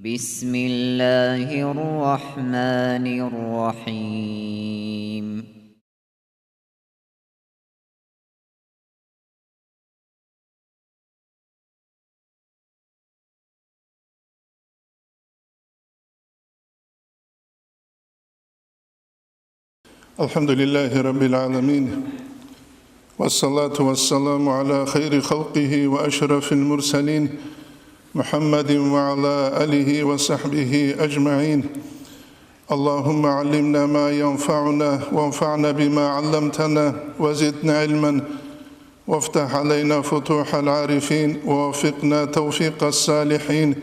بسم الله الرحمن الرحيم. الحمد لله رب العالمين، والصلاة والسلام على خير خلقه وأشرف المرسلين محمد وعلى آله وصحبه أجمعين. اللهم علمنا ما ينفعنا وانفعنا بما علمتنا وزدنا علما وافتح علينا فتوح العارفين ووفقنا توفيق الصالحين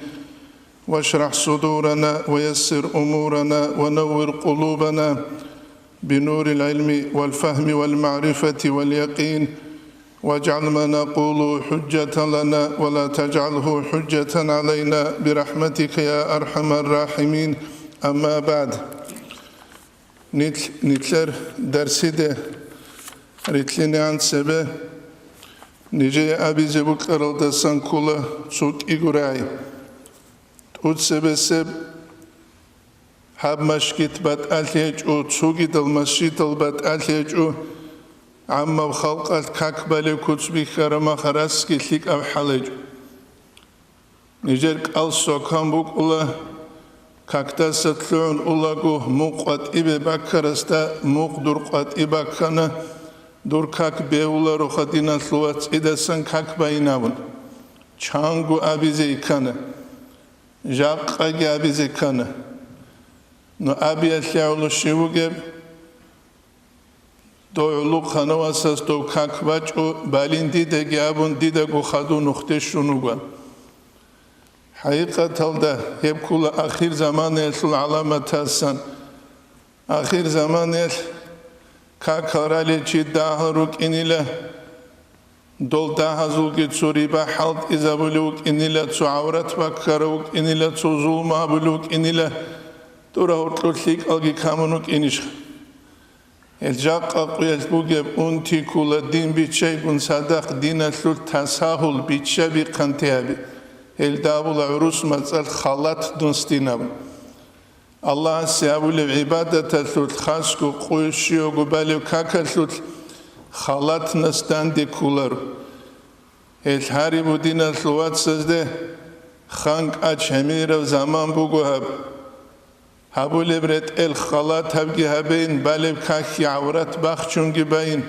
واشرح صدورنا ويسر أمورنا ونور قلوبنا بنور العلم والفهم والمعرفة واليقين، واجعل ما نقول حجة لنا ولا تجعله حجة علينا برحمتك يا أرحم الراحمين. أما بعد، نتلر درسي ده ريتليني عن سبه نجي أبي زبوك أرالدسان كولا سوك إيقراي تود سبه سب حب مشكت بات أليجو تسوكي دل مسجد بات أليجو عما خلق الكاكبالي كتبي خرما خراسكي لك أو حاليجو نجرك السوكان بوك أولا كاكتا ستلون أولاغو موقات إبي باكرستا موق درقات إباكانا دور كاك بيولا روخدين سلوات إدسان كاك بايناون چانگو أبيزي كانا جاق أجي أبيزي كانا نو أبي أتلاولو شيوغب دويلو خانواساس دو كاك باچو بالين ديده جابون ديده گو خادو نختش شنوغان حقيقة تلده هب كولا آخر زمان يسل علامة تاسان آخر زمان يسل كاكارالي چي داها روك إنيلا دول داها زولگي تسوريبا حالد إذا بلوك إنيلا تسو عورت باكاروك إنيلا تسو ظلما بلوك إنيلا دورا هورتلوك ألغي كامنوك إنيش الجاقا قويت بوغيب أنتي كولا دين بيتشي بن صدق دين أسلول تساهل بيتشي بقنتيابي الدابول عروس مزال خالات دونستيناب الله سيابول عبادة أسلول خاسكو قويشيو قباليو كاكا أسلول خالات نستان دي كولر الهاري بودين أسلوات سزده خانق أج همير زمان بوغو هبول بريت الخالات هبجي هبين بالب كاكي عورات باخشونجي باين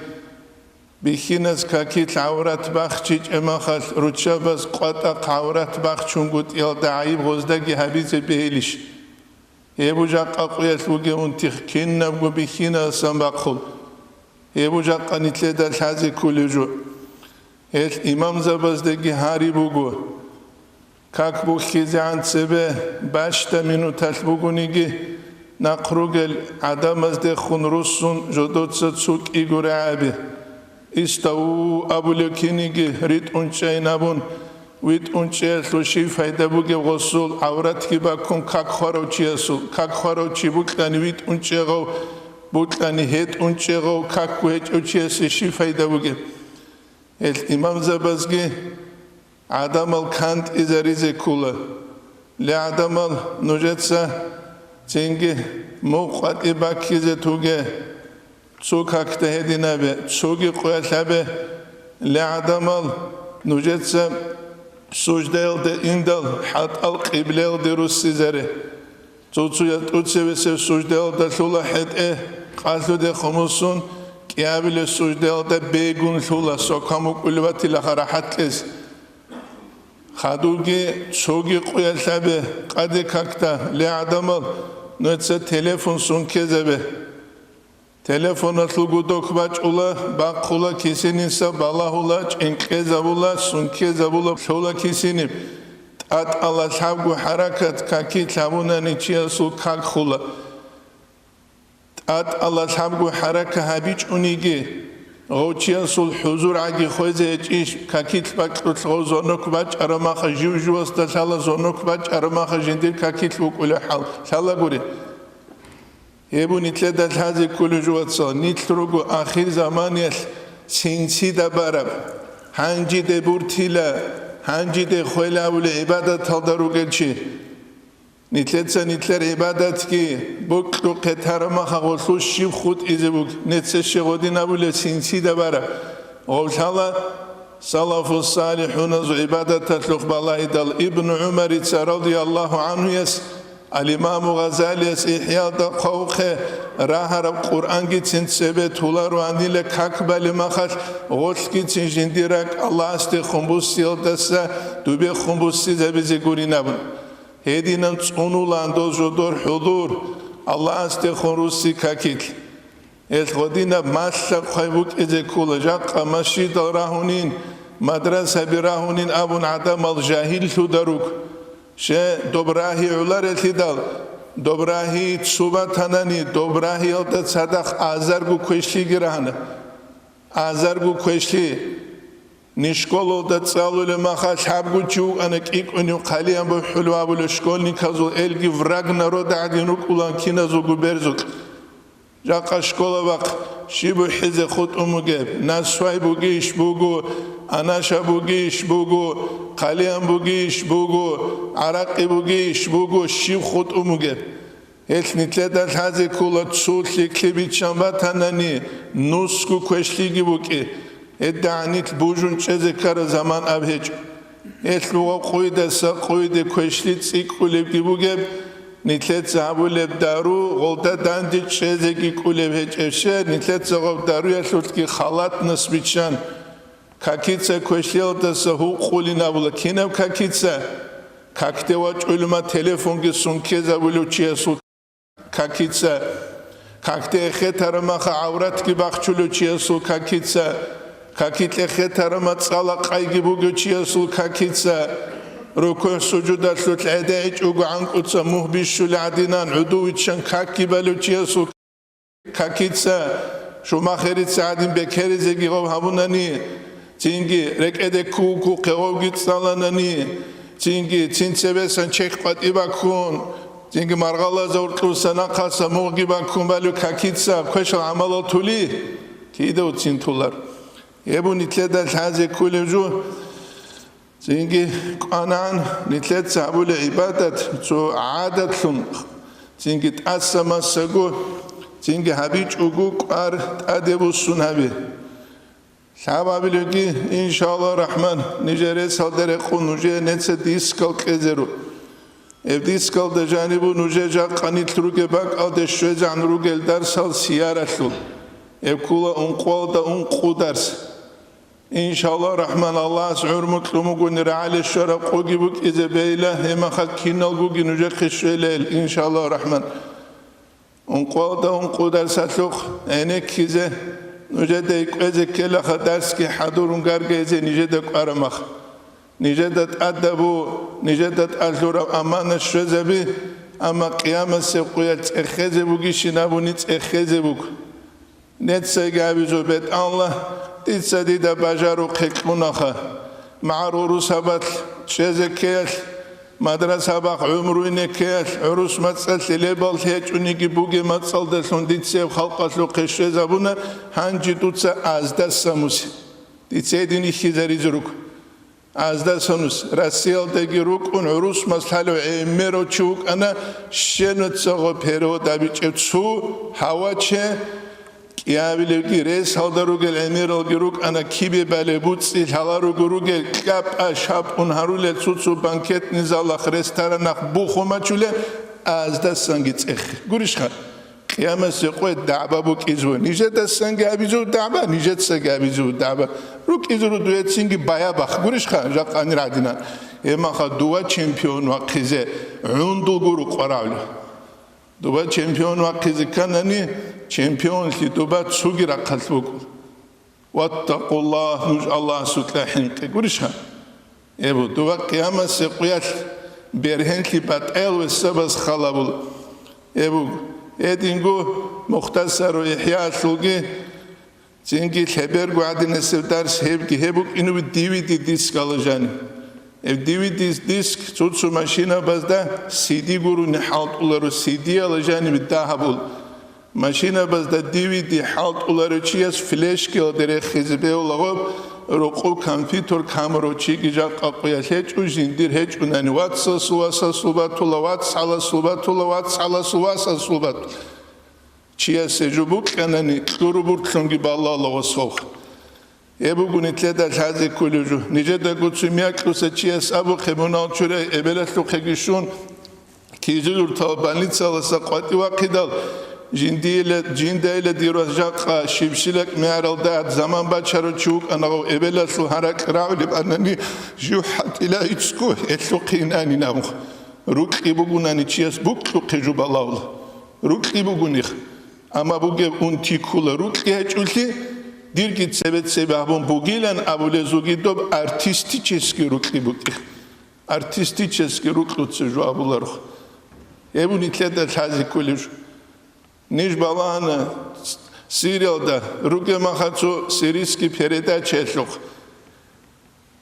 بيخينز كاكيت عورات باخشيج اماخل روتشابز قطق عورات باخشونجوت يلدعيب غزدگي هبيزي بهيليش يبو جاق اقويت وجي انتخ كين نبغو بيخينا سنباقل يبو جاق نتلد الحازي كوليجو الامام زبزدگي هاري بوغو كاك بوخيزي عن سبه باشتا منو تلبوغونيجي نقروغل عدم ازده خون روسون جدوتسا تسوك ايگوري عابي استو ابولوكينيجي ريت انچاي نابون ويت انچاي سلوشي فايده بوغي غسول عورت كي باكون كاك خاروچي اسول كاك خاروچي بوكلاني ويت انچاي غو بوكلاني هيت انچاي غو كاك ويت انچاي سشي فايده بوغي الامام زبازگي عدم الكانت إذا ريزي كولا لعدم النجتسا تنجي موقعت إباكيزة توجه تسوكاك تهدينا به تسوكي قوية به لعدم النجتسا سجدال ده إندل حتى القبلال ده روسي زره تسوية وسيب سجدال ده ثولا حد قاتلو ده خمسون كيابل سجدال ده بيگون ثولا سوكاموك أولواتي لخراحت لز خادوگی چوگی قویلتابه قدی کاکتا لیعدمال نوتسه تلفون سونکزه به تلفون اتلگو دوکباچ اولا باقولا کسینیسا بالاهولا چنکزه بولا سونکزه بولا شولا کسینیم ات الله شابگو حرکت کاکی تابونا نیچی اصول کاک خولا ات الله شابگو حرکت هبیچ اونیگی غوچيا سول حضور عادي خوزه ايش كاكيت باك زونوك باج ارماخ جوجو استشاله زونوك باج ارماخ جندير كاكيت لوك ولا حال شالا غوري يبو نتلد هذه كل جوات نتلرغو اخر زمان يل سينسي دبارب هانجي دبورتيلا هانجي دخويلا والعباده تدرو گلچي Nitletsa nitler ibadat ki bu qetarama khagoslu shib khut izebuk netse shegodina bule sinsi da bara olshala salafus salihun zu ibadat luqbala idal ibn umar radiyallahu anhu yes al-imam Ghazali yes ihya da qawqe rahar Qur'an gitsin sebe tular anile kakbali makhal gol gitsin jindirak Allah asti khumbus yildasa dube khumbus zebizi gurinabun Hedinan unulan dozodor hudur Allah asti khurusi kakil el godina masha qaybuk ezekula jaqa masjid rahunin madrasa birahunin abun adam al jahil sudaruk she dobrahi ular elidal dobrahi subatanani dobrahi alta sadaq azargu qeshli girahana azargu qeshli Nishkolo da tsalule makhal habgu chu anak ikuni qaliyan bu hulwa bu shkolni kazo elgi vrag narod adinuk ulan kinazo guberzuk jaqa shkola vaq shibu hize khut umugeb nasway bugish bugu anasha bugish bugu qaliyan bugish bugu araqi bugish bugu shib khut umugeb etnitleda haze kula tsulli klibichambatanani nusku qeshligi buki Eddanit bujun çeze kara zaman abheç. Etluğa qoyda sa qoyda qeshli tsiquleb gibugeb nitlet zabuleb daru golda dandi çeze gi quleb heçevşe nitlet zagab daru yaslutki khalat nasbichan kakitsa qeshlda sa hu qulina bula kinav kakitsa kakteva çölma telefon gi sunke zabulu çesu kakitsa kakte khetarma kha avrat gi baxchulu çesu kakitsa Kakitle khetarama tsala qaygi bugochiya sul kakitsa ruku sujuda sut adaic ugu ankutsa muhbishul adinan uduichan kakki baluchiya sul kakitsa shumakherit saadin bekerize gigov habunani tingi rekede kuku qevogit salanani tingi tsinsebesan chekpat ibakun tingi margala zawrtu sana qasa mughibakun balu kakitsa qeshal amalo tuli kide utsintular Ebu nitledal haze kulevju Zingi qanan nitlet sabule ibadat so adatlun Zingi tasama sagu Zingi habic ugu qar adebu sunhabi Sababilugi inşallah rahman Nijere saldere qunuje netse diskal kezeru Ev diskal da janibu nujeja qanit ruge bak al de shvezan rugel darsal siyaratul Ev kula unqwal da unqudars İnşallah Rahman Allah hürmetlumu günleri ale şeref o gibi izebeyle hema hakkinal bugün üce kışvelel İnşallah Rahman unqalda unqudar satluk enek kize üce de ezekela ders ki hadurun gargeze nice de aramak nice de adabu nice de azura amana şezebi ama kıyamet sevkuyat eheze bugişina bunit eheze bug netse gabizo bet Allah Titsadi da bajaru qekmunaha ma'ruru sabat shezekel madrasa baq umruine kel urus matsal lebal hechuni gibuge matsal da sonditsev khalqaslu qeshezabuna hanji tutsa azda samus ditsedini khizarizruk azda sonus rasial de giruk un urus maslalo emero chuk ana shenotsago pero dabichetsu hawache Iavilegi res haldarugel emirol giruk ana kibe balebutsi halarugurugel kap ashab unharule tsutsu banket nizallah restoranaq bukhomachule azda sangit ekh gurishkha qiyamas qoy da'ba buk izvo nijet sangi abizu da'ba nijet sangi abizu da'ba ruk izru duetsingi baya bax gurishkha jaqani radina ema kha dua champion wa qize undul guru qaravli Duba champion wa qizikanani champion li duba tsugira qalbuk wattaqullah nuj Allah sutlahin qigurisha ebu duba qiyamas qiyat berhen li batel wa sabas khalabul ebu edingu mukhtasar wa ihya sulgi zingi haber guadine sevdars hebgi hebuk inu DVD disk alajani Ev DVD disk tutsu maşina bazda CD guru halt uları CD alacağını bir daha bul. Maşina bazda DVD halt uları çiyas flash ki o dere hizbe olağıp رقو كمبيوتر كاميرا چيگي جا قاقويا هيچو جندير هيچو ناني واتسا سواسا صوباتولا واتس على صوباتولا واتس على سواسا صوبات چيا سجوبوك كاناني كلوروبور تلونگي بالله الله وصوخ يبوغوني تلدا الحازي كولوجو نجدا قدسو مياكلوسا چيا سابو خمونال چوري ابلتلو خيگشون كيجلور تابانيت سالسا قواتي واقيدال جنديلة ديروز جاقا شبشلك معرل داد زمان باشرو چوك أنغو إبلاسو هرك راولي بأنني جوحات إلا إتسكو إتلو قيناني نامو روكي بوغوناني چياس بوكلو قجوب الله روكي بوغونيخ أما بوغي انتيكولا روكي هجولي ديرگيت سبت سبابون بوغيلان أبولي زوغي دوب ارتستيچسكي روكي بوغيخ ارتستيچسكي روكلو تسجو أبولارو يبوني تلدا الحازي كوليجو نيش بالان سيريال دا روكي مخاطو سيريسكي переда чешлух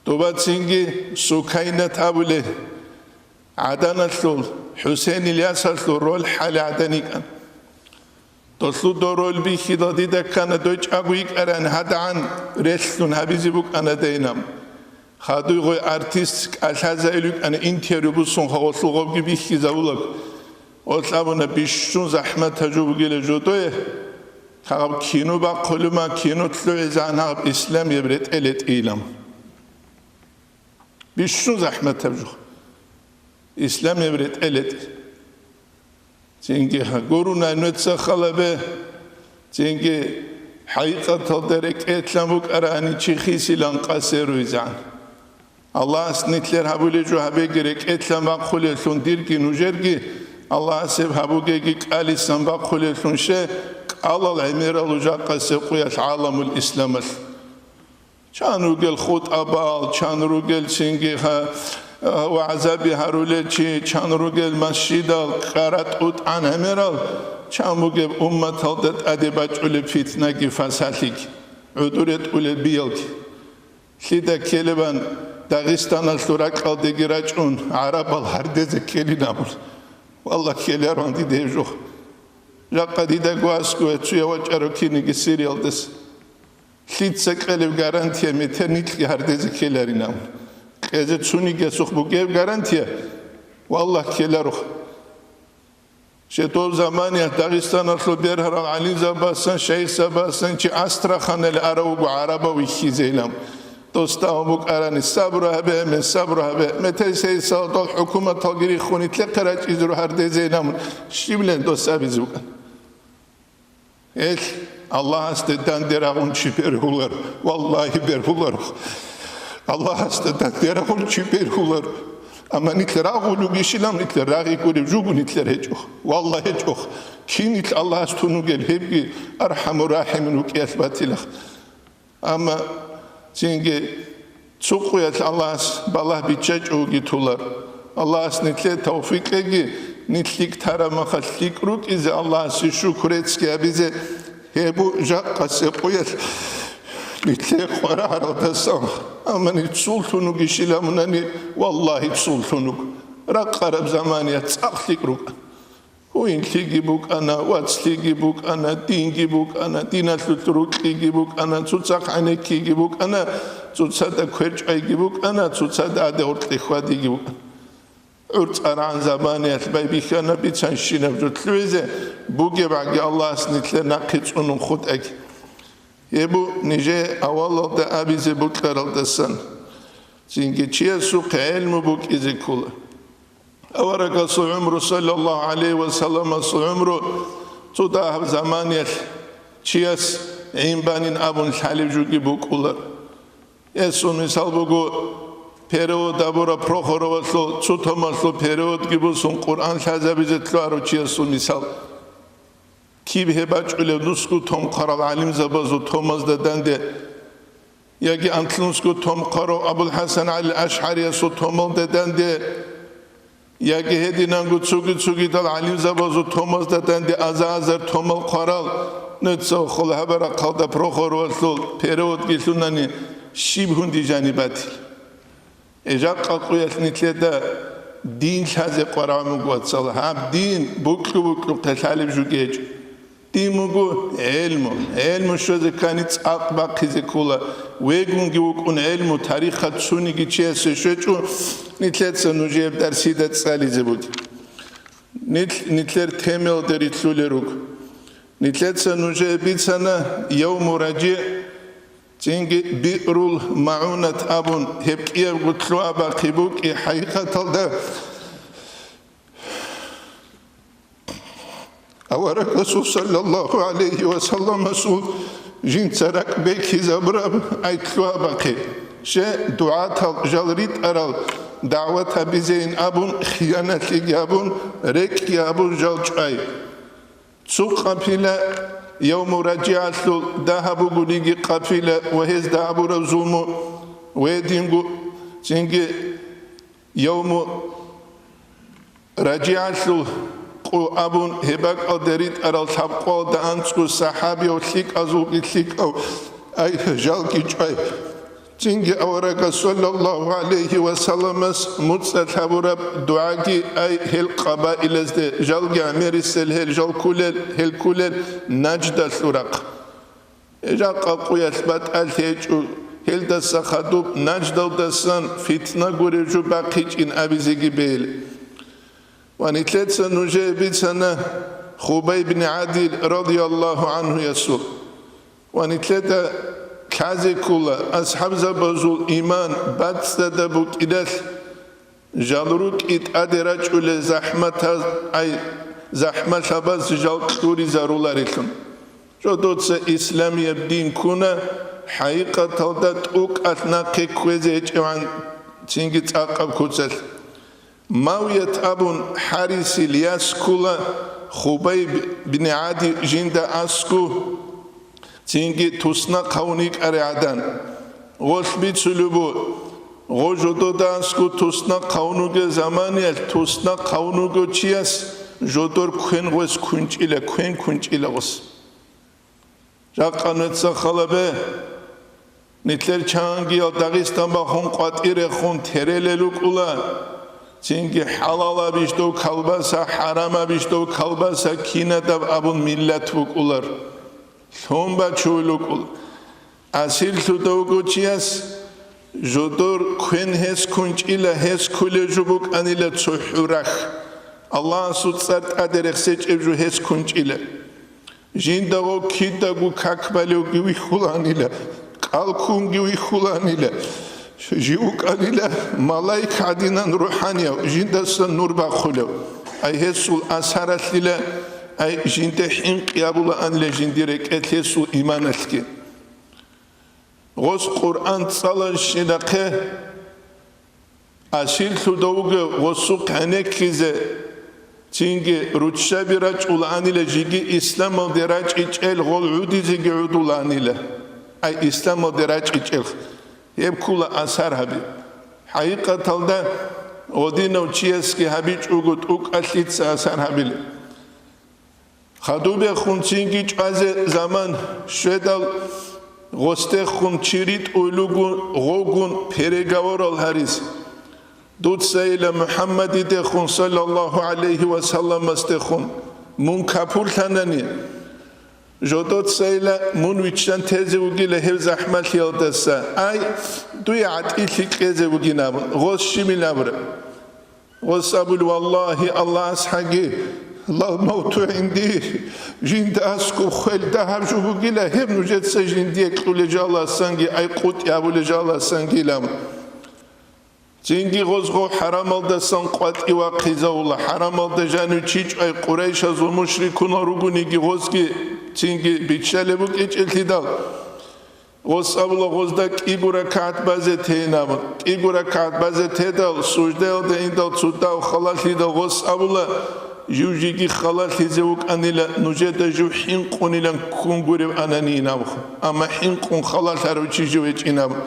دوباتسينجي سوكاينة تابولي عدانا سلول حسين الياسر سلول رول حالي عداني كان تسلو دو رول بيخي دادي دا كان دوش اقويك اران هاد عن رسلون هبيزي بوك انا دينام خادو يغوي ارتيست الحازة إلوك انا انتيريو بوسون خواصل غوبكي بيخي زاولك أطلبنا بيشون زحمة تجوب جل جودوه خاب كينو بقول ما كينو تلو زعنها بإسلام يبرد إلت إيلام بيشون زحمة تجوب إسلام يبرد إلت تيجي هقولنا نتسخل به تيجي حقيقة تدرك إسلامك أراني تشخي سلان قاسر ويزعن الله سنتلر هبولي جو هبيجرك إسلام بقول لون ديركي نوجركي الله سب هبوجي قال سنبا قل شنشه قال العمير الوجاق سقيا عالم الإسلام كان رجل خود أبال كان رجل سنجها وعذابي هرولتشي كان رجل مسجد قرات أوت عن أميرال كان مجيب أمة هدت أدبات على فتنة فسالك عدورت على بيلك سيدا كلبان داغستان السورك الدجراجون عرب الهردز كلينامل والله كيلر عندي ديجو لقد إذا قاسكو تشوي وجركيني كسيريال دس خيت سكالي غارانتيا متنيت هردز كيلرينام كذا تشوني كسوخ بوجيب غارانتيا والله كيلرو شتو زماني داغستان اصل بيرهر علي زباسن شيخ زباسن چي استراخان العرب وعربا ويخيزيلام دوستا بوك أراني صبر هبه من صبر هبه متى سيسال الحكومة تغيير خوني تلقراج إزرو هرده زينام شيبلن دوستا بيزوكا إيش الله استدان دراغون شي بيرهولر والله بيرهولر الله استدان دراغون شي بيرهولر أما نتلراغولو بيشيلام نتلراغي كوري جوغو نتلر هجوخ والله هجوخ كي نتل الله استونو جل هبقي أرحم راحمن وكياس باتلخ أما تيجي تسوقيات الله بالله بيتشج أوجي تولر الله نتلي توفيقه نتليك ترى ما خليك روك إذا الله شكرت كابيزه هبو جاق سقيات نتلي خورا هردسام أما نتسولتونو جيشيلا مناني والله تسولتونو رقرب زمانية تسأخليك روك وين تيجي بوك أنا واتس تيجي بوك أنا دينجي بوك أنا دينات لتروك تيجي بوك أنا تساق عنك تيجي بوك أنا تساق كويرج أيجي بوك أنا تساق أدورت لإخوة تيجي بوك أرت أران زمانية بيبي خانا بيتشانشينا بجتلوزة بوكي بعد الله سنتلنا ناقص أنو خد أكي يبو نجي أولا دا أبي زبوك لرال دسان زينجي چيه سوق علم بوك إزي كولا أورك عمره صلى الله عليه وسلم عمره تدا زمانية چياس عين بانين أبون الحليب جوكي بوكولر يسون مثال بوكو период دابورا پروخورو واسلو چوتوماسلو период گيبوسون قرآن شازابيزتلو أرو چياسون مثال كيب هباچ أولي نسكو توم قرال علم زبازو توماز دادن ده ياگي أنتلنسكو توم قرو أبو الحسن علي الأشعري سو تومال دادن ده ياگي هدينانگو تسوگي دال علم زبازو توماز دادن ده أزازر تومال قرال نتسو خل هبرا قلدا پروخورو واسلو период گيسوناني شيب هندي جاني باتل إجاق قاقوية نتلدا دين شازي قرامو قواتسال هاب دين بوكلو قتالب جو جيج دين مگو علمو شوزي كانت أقبا قيزي كولا ويجون جوكون علم وتاريخ تسوني جيتشي سشجو نتلت سنوجيب درسيدة سالي زبود نتلر تيمل دريتلو لروك نتلت سنوجيب بيتسانا يوم رجع تينجي بئرول معونة أبون هبكيه قتلو أبا قبوك حقيقة تلدا أورك رسول صلى الله عليه وسلم مسؤول جين ترك بيكي زبرب أيتلو أبا قي شيء دعاة جالريت أرال دعوة بزين أبون خيانة لجابون ريك يابون جالج أي سوق قبيلة يوم رجعت له ذهب قولي قبيلة وهز ذهب رزومه ويدينغو تينجي يوم رجعت له قو أبون هباك أدريت أرال تبقى دانسكو صحابي وثيك أزوك ثيك أو أي جالكي جاي تينجي أورك صلى الله عليه وسلم متصل حبورب دعاكي أي هل قبائل ازده جالكي عمير السل هل جال كولل هل كولل نجد الثرق إجا قاقو يثبت الهيجو هل دس خدوب نجد الدسان فتنة قريجو باقيج إن أبيزيجي بيل ونتلت سنجيبت سنة خبيب بن عدي رضي الله عنه يسول ونتلت كازي كولا أصحاب زبزول إيمان بعد استدبوك إدل جالروك إتأدرج أولي زحمة أي زحمة شباز جال كوري زارولا ريتم جدود سا إسلامي بدين كونا حقيقة تلدت أوك أثناقي كويزي إجوان تنجي تأقب كوزل ماوية أبون حارس الياس كولا خبيب بن عدي جند أسكو تينجي توسنا قونيك أريعدان غوش بيت سلوبو غوجودو دانسكو توسنا قونوك زمانيل توسنا قونوك چياس جودور كوين غوز كونج إلا كوين كونج إلا غوز جاقا نتسا خلبه نتلر چانگي داغستان باخون قاتير خون تريللوك اولا تينجي حلالا بيشتو كالباسا حراما بيشتو كالباسا كينا داب أبون ملت بوك أولار ثومبا چولوك أول أسيل تدوغو چياس جدور كوين هس كونج إلا هس كولجو بوك أنيلا تسوحورخ الله سوتسات أدرخ سيج إبجو هس كونج إلا جيندغو كيدغو كاكباليو جوي خولانيلا قالكون جوي خولانيلا جيوك أنيلا ملايك عدينان روحانيا جيندسان نور باخولو أي هسول أسارت للا أي جيند حين قيابولا أن لجينديرك أتلسول إيمانتك غوز قرآن تصالح شنقه أسيل تدوغ غوزوق هنكيزة تينجي روتشا براج أولاني لجيجي إسلام دراج إجعل غول عودي زيجي عودولاني له أي إسلام دراج إجعل يبكولا أسار هبي حقيقة تلدا ودينا وچيسكي هبيج أوغد أوك أتليت أسار هبي خدوبي خون تينجي جازي زمان شويدال غسته خون چيريت أولوغون غوغون پريگاور الهاريس دود سيلا محمد دخون صلى الله عليه وسلم استخون من كابول تناني جدود سيلا من ويتشان تيزي وغي لهو زحمت يلدسا اي دوي عدئي كيزي وغي نابن غوز شمي نابر غوز أبول والله الله أسحقي الله الموت عندي جند أسكو خيل دهب جو وغي لهو نجد سجندي اكتو لجالة سنجي اي قوت يابو لجالة سنجي لام تينجي غزغو حرام الدا سنقوات إوا قيزاولا حرام الدا جانو چيچ أي قريش از ومشركون روغونيگي غزغي تينجي بيتشالي بوك إيچ التدال غز أولا غزدا كيبورا كات بازي تينامن كيبورا كات بازي تيدال سجده الدا إندال تسوداو خلالي دا غز أولا جوجيگي خلالي زيوك أنيلا نجد جو حينقون إلان كونغوريب أناني ناوخ أما حينقون خلال هارو چيجو إيچ إنامن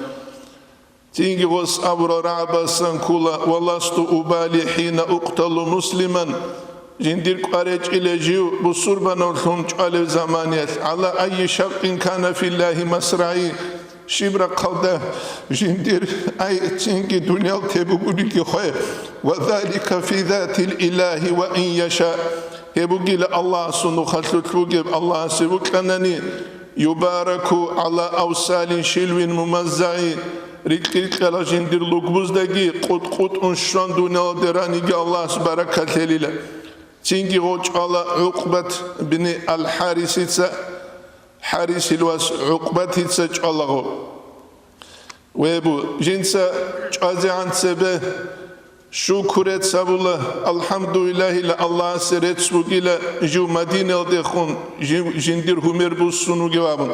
تيجي غص أبرا رعبا سنكولا ولست أبالي حين أقتل مسلما جندير قارج إلى جيو بصربا نرثنج على زمانيات على أي شق كان في الله مسرعي شبر قلده جندير أي تيجي دنيا تبقولك خير وذلك في ذات الإله وإن يشاء يبقي الله سنو خلط وجب الله سبك أنني يبارك على أوسال شلو ممزع ريك على جندر لوكبوز دقي قط أنشان دون الدراني الله سبارك الله تينجي غوش على عقبة بن الحارس حارس الواس عقبة تسج الله ويبو جنسا جازي عن سبه شكرت سبولا الحمد لله الله سرت سبوكيلا جو مدينة دخون جندر همير بوسونو جوابون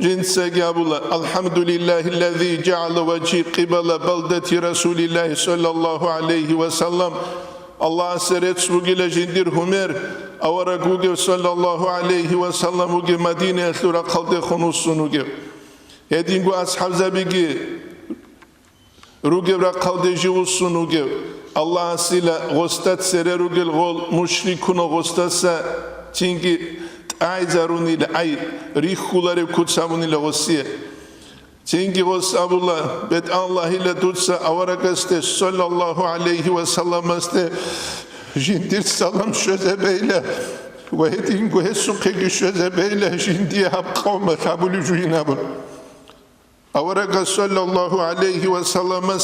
جنسا جابولا الحمد لله الذي جعل وجهي قبل بلدة رسول الله صلى الله عليه وسلم الله سرت سبوكيلا جندر همير أورا صلى الله عليه وسلم وجه مدينة ثورة خلد خنوسونو جو يدينغو أصحاب زبيجي روجب رقال دجوسون روجب الله سيلا غستات سر روجل غول مشركون غستات سا تينجي عايزاروني لعي ريخولاري كتساموني لغسية تينجي غس أبو الله بيت الله إلا دوتسا أورقسته صلى الله عليه وسلم استه جندير سلام شزبيلا وهدينغو هسوقي شزبيلا جندي هب قوم تابولي جوينابون أورق صلى الله عليه وسلم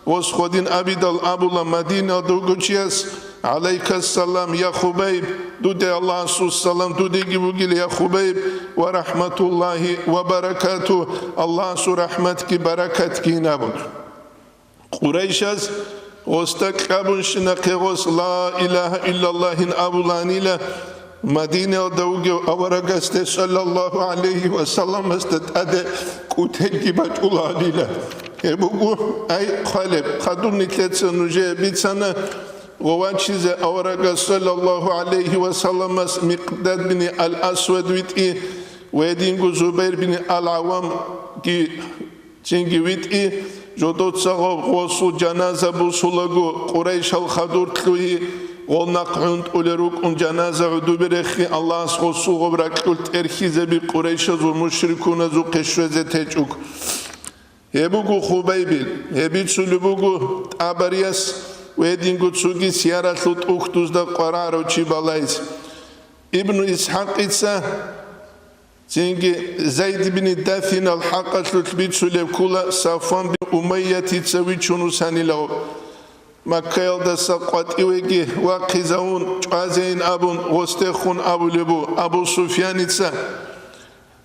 وسخدين أبيد الأبولا مدينة دوغوشياس عليك السلام يا خبيب دودي الله السلام دودي جبوجيل يا خبيب ورحمة الله وبركاته الله رحمتك بركتك نابون قريشاس وستك أبون شنقيغوس لا إله إلا الله أبولاني له مدينة دوغو أورغست صلى الله عليه وسلم استدأد كتلك بجولا لله يبقوا أي خالب خدون نتلتسا نجي بيتسانا ووانشيز أورغست صلى الله عليه وسلم مقداد بن الأسود ويتئي ويدينغو زبير بن العوام كي تنجي ويتئي جدود سغو غوصو جنازة بوصولغو قريش الخدور تلوي والنق عند أولروك أن جنازة عدوبرخي الله سخصو غبرك قلت إرخيزة بقريش ذو مشركون ذو قشوزة تجوك يبوغو خبيبيل يبيت سلبوغو أبرياس ويدينغو تسوغي سيارة لط أختوز دا قرارو چي بالايز ابن إسحاق إتسا تنجي زيد بن دافن الحقة لط بيت سلب كولا صفوان بن أمية تتسوي چونو ساني لغو مكيل دسا قطيوكي وقزاون جازين أبون غستخون أبو لبو أبو سفيان إتسا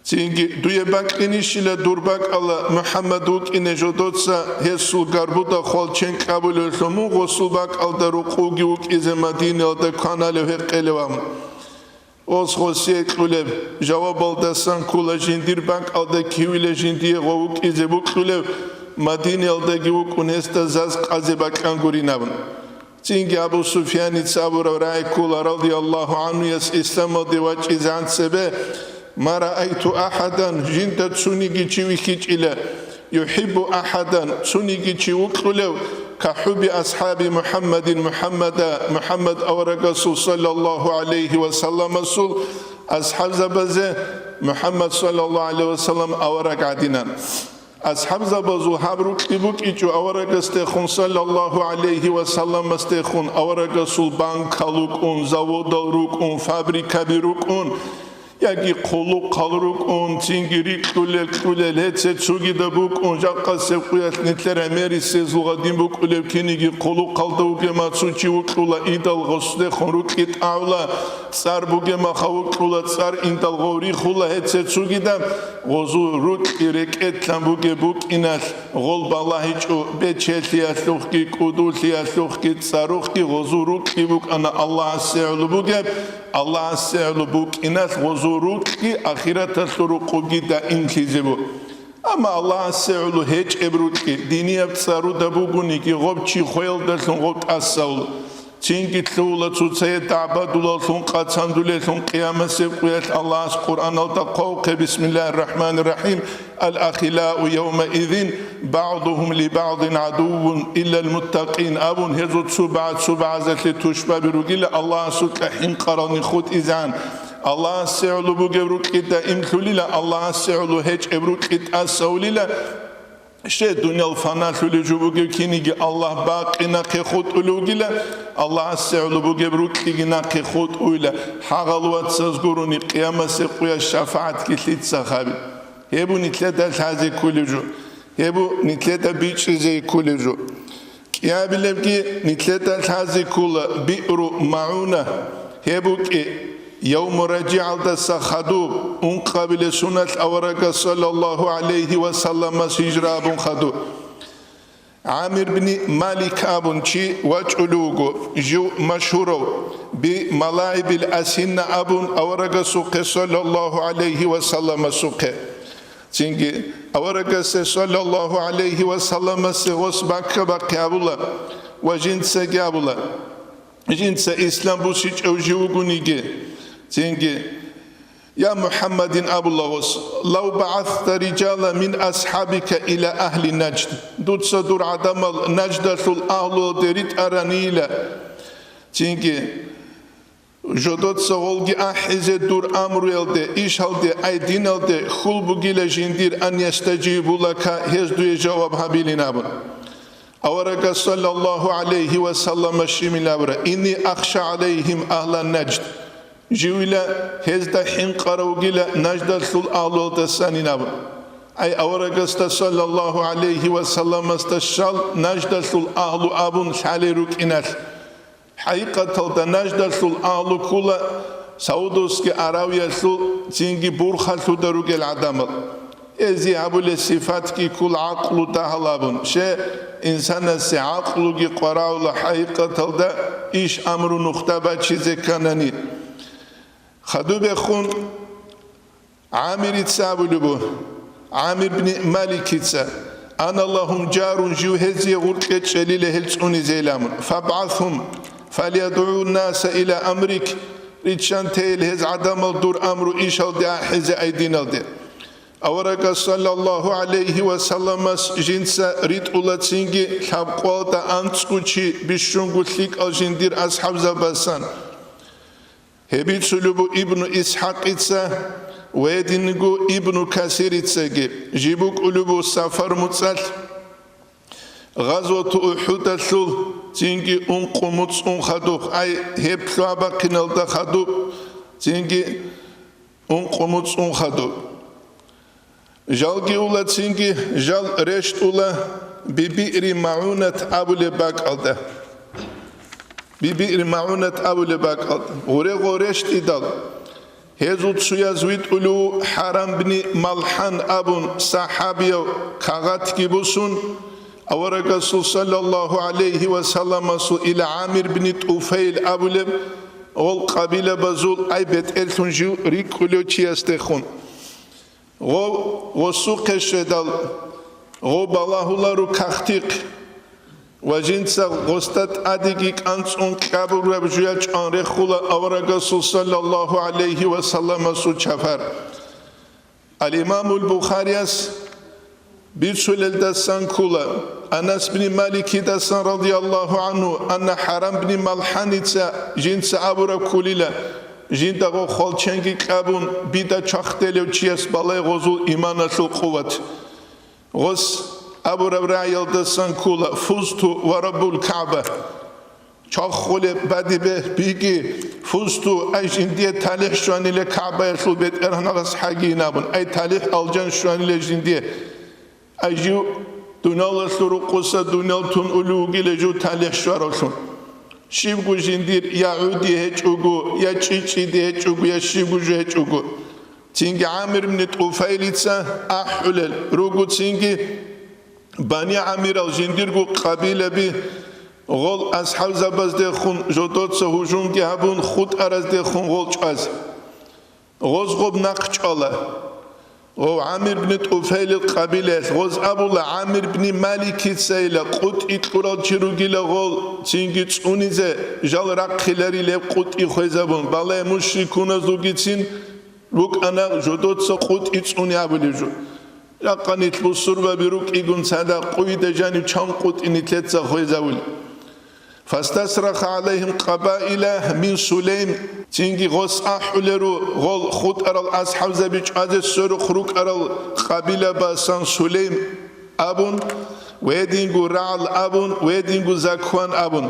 تنجي دوية باقينيش إلى دورباك الله محمد وك إنه جدودسا هسول غربودا خالچنك أبو للثمو غسول باك ألدا رقوغي وك إذا مدينة ألدا كانالي وحقلوام اوز خوسیه کلب جواب الدستان کلا جندیر بانک الدا کیویل جندیه غوک ایزه بو کلب مدینه الدا گیو کنست زاز قازی باک انگوری نبن. تینگی ابو سفیان تصور رای کلا رضی الله عنه یس اسلام دیوچ ایزان سبه ما رأيت أحدا جند تسونيجي تشوي إلى يحب أحدا تسونيجي تشوي كلو كحب أصحاب محمد أو رسول صلى الله عليه وسلم رسول أصحاب زبزة محمد صلى الله عليه وسلم أو رجعدنا أصحاب زبزو حبروك تبوك إيجو أو رجستخون صلى الله عليه وسلم استخون أو رسول بانك لوكون زود لوكون فابريكا بيروكون يجي قلو قلروك أون تينجري كلل هتسة سوغي دبوك أون جاقا سيقويات نتلر أميري سيزلغا دينبوك أوليب كينيجي قلو قلدوك ما تسوچي وكولا إيدال غصده خنروك إتعولا تسار بوغي ما خاوك كولا تسار إنتال غوري خولا هتسة سوغي دم غزو روك إريك إتلان بوغي بوك إنال غول بالله جو بيتشيت لياتلوخكي كودول لياتلوخكي تساروخكي غزو روك إبوك أنا الله سيعلو بوغي الله سيعلو بوك إنال غزو روكي أخيرا تسرقوكي دا إنكيزبو أما الله سيعلو هيج إبروكي ديني أبتصارو دبوغوني كي غوب چي خويل دلسون غوب أساول تينكي تلولا تسوتسي تعبادولا لون قاتساندولي لون قيامة سيقويات الله قرآن التقوق بسم الله الرحمن الرحيم الأخلاء يومئذ بعضهم لبعض عدو إلا المتقين أبون هزو تسوبعة زتلي تشبه بروغيلا الله سكحين قراني خود إذان الله سيعلو بوغبروك إتا إمثليلا الله سيعلو هيج إبروك إتا سوليلا Şey dünyal fanatülü cubuge kinigi Allah baqina khut ulugila Allah asseulu buge brukigina khut uyla hagaluat sazguruni qiyamase quya şafaat kilit sahabi hebu nitleda tazi kuluju hebu nitleda biçize kuluju qiyabilibki nitleda tazi kula bi'ru mauna hebu ki يوم رجع الخدوب قبل سنة أورق صلى الله عليه وسلم سجراب خدوب عامر بن مالك أبن شي وجلوغو جو مشهورو بملاعب الأسنة أبن أورق سوق صلى الله عليه وسلم سوق تنجي أورق صلى الله عليه وسلم سوس بك أبولا وجنس أبولا جنس إسلام بوسيج أو جوغونيجي تنجي يا محمد أبو الله لو بعثت رجالا من أصحابك إلى أهل نجد دوت صدور عدم نجد الأهل دريت أرانيلا تنجي جدود سوالجي أحزة دور أمر يلده إيش هلده أيدين يلده خل بجيل جندير أن يستجيبوا لك هزدو جواب هابيلين أبن أورك صلى الله عليه وسلم الشمال أبرا إني أخشى عليهم أهل النجد جويلا هزدا حين قروجيلا نجد الثل أهل تسانين أبن أي أورك صلى الله عليه وسلم استشال نجد الثل أهل أبن حاليروك إنال حقيقة تلتا نجد الثل أهل كولا سعودوسك أراوية الثل تنجي بورخال تدروك العدامل إزي أبول الصفات كي كل عقل تهلابن شيء إنسان سي عقل كي قراء حقيقة تلتا إيش أمر نختبات شيء كانني خدوب خون عامر تسابلبو عامر بن مالك تسا أنا اللهم جار جوهزي غرقة شليل هلسوني زيلامون فابعثهم فليدعو الناس إلى أمرك ريتشان تيل هز عدم الدور أمر إيشال دي أحز أيدين الدي أورك صلى الله عليه وسلم جنسا ريت أولا تسينجي حبقوال دا أنتسكوشي بشونغو تليك الجندير أصحاب زباسان هبيت سلوبو ابن إسحاق إتسا ويدينغو ابن كثير إتسا جيبوك ألوبو سفر متسال غزوة أحد الثل تنجي أنقمتس أنخدوك أي هبلو أباقنا الدخدوك تنجي أنقمتس أنخدوك جالجي أولا تنجي جال رشت أولا ببئر معونة أبو لباك ألده ببئر معونة أبو لباك ألده غورشت إدال هزوت سيازويت أولو حرام بن ملحان أبون صحابيو كاغات كيبوسون أورق صلى الله عليه وسلم إلى عامر بن طفيل أبو لب والقبيلة بزول أي بيت إلتون جو ريك أولو تيستخون وسوق الشدال بالله لارو كاختيق وجنسا غستات أديك أنصون كابر ربجياج أنرخولا أورق صلى الله عليه وسلم سوچفر الإمام البخاري بيرسول الدسان كولا أنس بن مالك دسان رضي الله عنه أن حرام بن ملحانيتسا جنس أبورا كوليلا جندا غو خالچنگي كابون بيدا چاختليو چيس بالي غزول إيمانا القوة غس أبو ربيع الدسان كولا فزت ورب الكعبة چاخول بدي به بيجي فزت أي جندية تالح شواني لكعبة يسول بيت إرهن غس حاجي نابن أي تالح الجن شواني لجندية أي جو دونال سرقوسا دونال تون أولوغي لجو تالح شوارسون شيبغو جندير يعودي هيجوغو يا تشيتشي دي هيجوغو يا شيبغو هيجوغو تينجي عامر من طفيلتسا أحلل روغو تينجي بني عامر الجنديرغو قبيلة بي غول أصحاب زباز دي خون جدود سهوجون كي هبون خود أرز دي خون غول چاز غوز غوب نقش الله غو عامر بن طفيل القبيلة غوز أبو عامر بن مالك سيلا قط إتقرال چروغي لغول تينجي تسونيزة جال رقخلاري لب قط إخوزابون بالله مشركون زوغي تين روك أنا جدود سا قط إتسوني أبو لجو رقانيت بصور وبروك إيقون سادا قويد جاني چان قط إنتلت سا خوزابون فاستسرخ عليهم قبائل من سليم تنجي غص أحولرو غول خود أرال أصحاب زبيج عزيز سرخ روك أرال قبيلة باسان سليم abun wedingu ra'al abun wedingu zakwan abun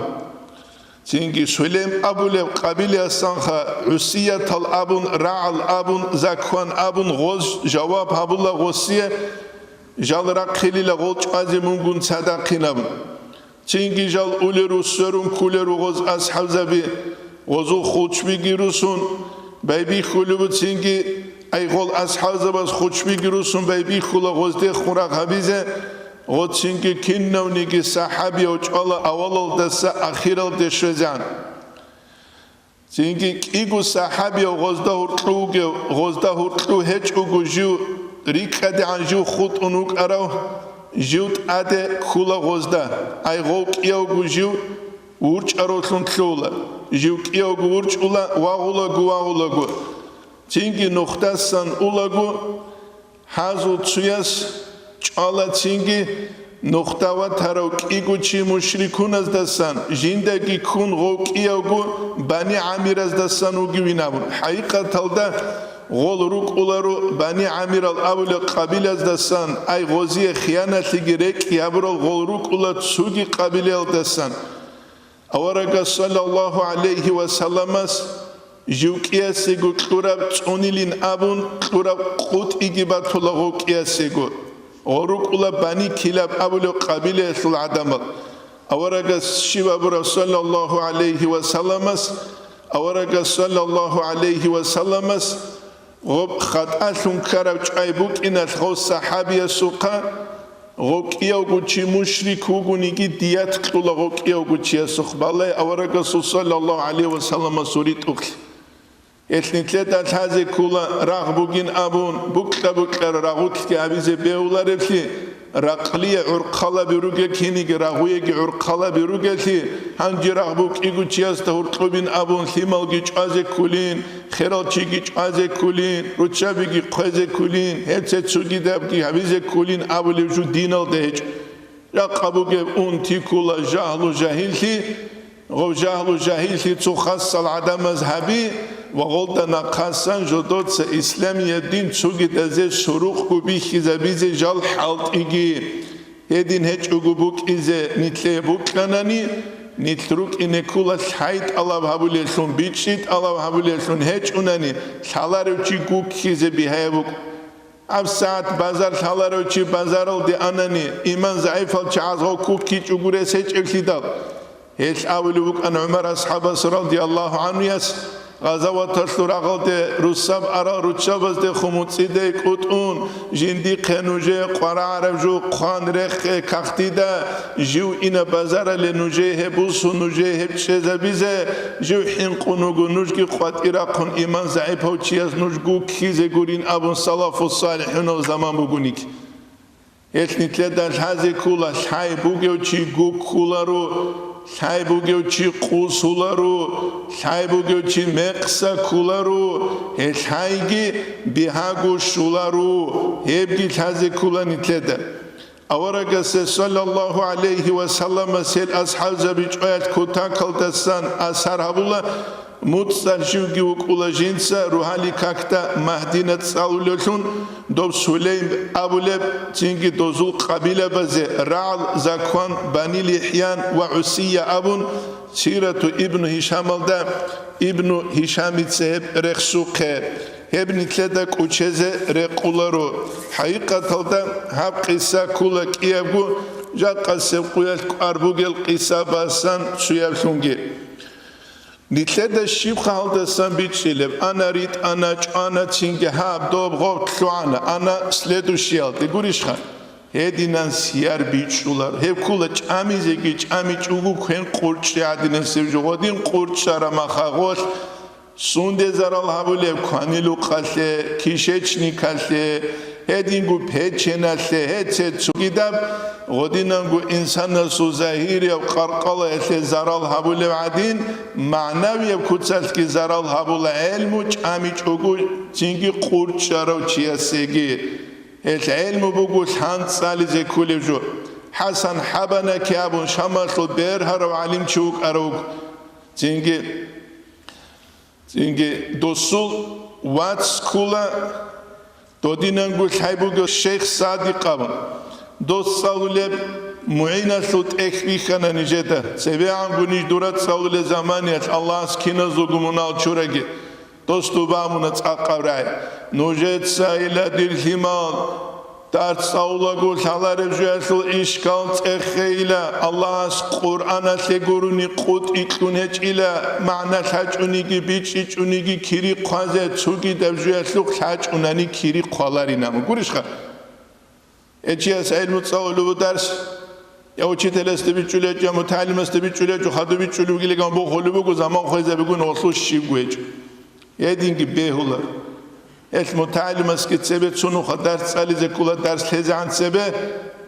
Cingi Süleym abulev qabile sanha Usiyat al abun ra'al abun zakwan abun g'oz javob habulla g'osiye jalrak khilila g'olch azimungun sadaqinabun Cingi jal uleru sörun kuleru g'oz ashabzabi g'ozu khuchbi girusun baybi khulubu cingi ay g'ol ashabzabas khuchbi girusun baybi khula g'ozde khura habize G'otsinki kinnavniki sahabi o'ch'ala avalal desa akhiral deshvezan. Cinki igu sahabi g'ozda hurtlu hech ugu jiu rikade an jiu khut unuk araw jiut ade khula g'ozda ay g'ok iyogu jiu urch arotlun tlula jiu iyogu urch ula wagulagu Cinki nuqtasan ulagu hazu tsuyas Çala cingi nuqtava tarok iguchi mushrikunas dasan jindagi kun g'oqiyagu bani amiras dasan ugivinabun haqiqatalda g'olruk ularu bani amiral avli qabilas dasan ay g'oziye xiyanatli rek yabrol g'olruk ula tsugi qabilal dasan awaraga sallallahu alayhi wa sallamas jiuqiyasigu qurab ts'unilin abun qurab qut igibatula g'oqiyasigu Orukula bani kilab abulu qabile sul adamal. Awaragas shivabura sallallahu alayhi wa sallamas. Awaragas sallallahu alayhi wa sallamas. Gob khat'athun karab ch'aybuk inal ghoz sahabiya suqa. Goqiyaw guchi mushriku gunigi diyat qula goqiyaw guchi suqbalay. Awaragas sallallahu alayhi wa sallamas surit ukli. Etnitleta taze kula ragbugin abun bukla ragutki abize beularefli raqliye urqala biruge kinigi raguyegi urqala birugeti hangi ragbuk iguchiyasta urqubin abun limalgi çaze kulin xeralchigi çaze kulin ruchabigi qeze kulin hepse tsugidabgi abize kulin abulevju dinal dehec raqabuge unti kula jahlu jahilti jahlu jahilti tsuxassal adam mazhabi وغلط نقصان جدود س اسلامی دین چوگی دزه شروع کوبی خیزابیز جال حالت ایگی هدین هچ اوگو بوک ایزه نیتله بوک کنانی نیتروک اینه کولا شاید الله هبولیشون بیچید الله هبولیشون هچ اونانی شالارو چی گوک خیزه بیهای بوک اب ساعت بازار شالارو چی بازارل دی آنانی ایمان ضعیفال چه از ها کوک کیچ اوگوره سیچ اکلیدال هچ اولی بوک ان عمر اصحاب رضی الله عنه یس غزوات الثراغات رساب أرا رتشابز ده خموتسي ده كتون جندي قنوجه قرا عربجو قان رخ كختي ده جو إنا بازار لنوجه هبوس نوجه هبشزا بيزه جو حين قنوجو نوجي قوات إراقون إيمان زعيب هو تشياز نوجو كيزه قرين أبو صلاف الصالحين وزمان بقونيك يتنتلدن هذه كولا شاي بوغيو چي گو كولا رو Sahibuge uchi qusularu, sahibuge uchi meqsa kularu, sahiги bihagu shularu, hebgi taze kulani tleda. Awaraga se sallallahu alayhi wa sallam sel ashab zabich ayat kutakal dasan ashar habula mutstajivgi ukula jinsa ruhali kakta mahdinat saululun do Sulaym abuleb cingi dozul qabila baze Ra'al Zakwan Bani Lihyan wa Usiya abun Siratu ibn Hisham alda ibn Hisham itseheb rekhsuqe hebni tleda kucheze reqularu haqiqat alda hab qissa kula kiyabgu jaqase quyal arbugel qissa basan suyavsungi Nitleda shibcha haldasan bichileb anarit anach ana cinge hab dob gov tluana ana sledushiyal de gurishkhan hedinan siyar bichular hep kula chamizegi chamic ugu khen qurchi adinen sevjogodin qurchara makhagol sunde zaral habulev khanilu qalle kishechni kalle hedingu pechenalle hetse tsugidab godinangu insana su zahiri av qarqala etle zaral habulev adin ma'navi av kutsalki zaral habula ilmu chamic ugu cingi qurchara chiyasegi et ilmu bugu hansali zekulevjo Hasan habana ki abun shamaslu berhar alim chuk arug cingi dosul wats kula Dodinangu Shaibugo Sheikh Sadiq abun دوست ساولب معین سوت اخبیخانه نجده سبیعان گونیش دورت ساول زمانیت الله سکینه زوگمونال چورگی دوستو بامونت اقرای نوجت سایله دیرهیمان در ساولا گل حالارب جویسل işgal تخیله الله از قرآن تگرونی قط اکنهج ایله معنی حجونیگی بیچ اونیگی کیری قازه چوگی دب جویسل حج اونانی کیری قالاری نمو گوریش خواهد اچی از علم ساولو درس یا اوچیتل استبیچوله یا متعلم استبیچوله جو خدو بیچولو گیلی گم بو خلو بگو زمان خویزه بگو نوصلو شیگویج یه دینگی بیهولا اسم متعلم است که سبب سونو خد درس سالی زکولا درس تزعن سبب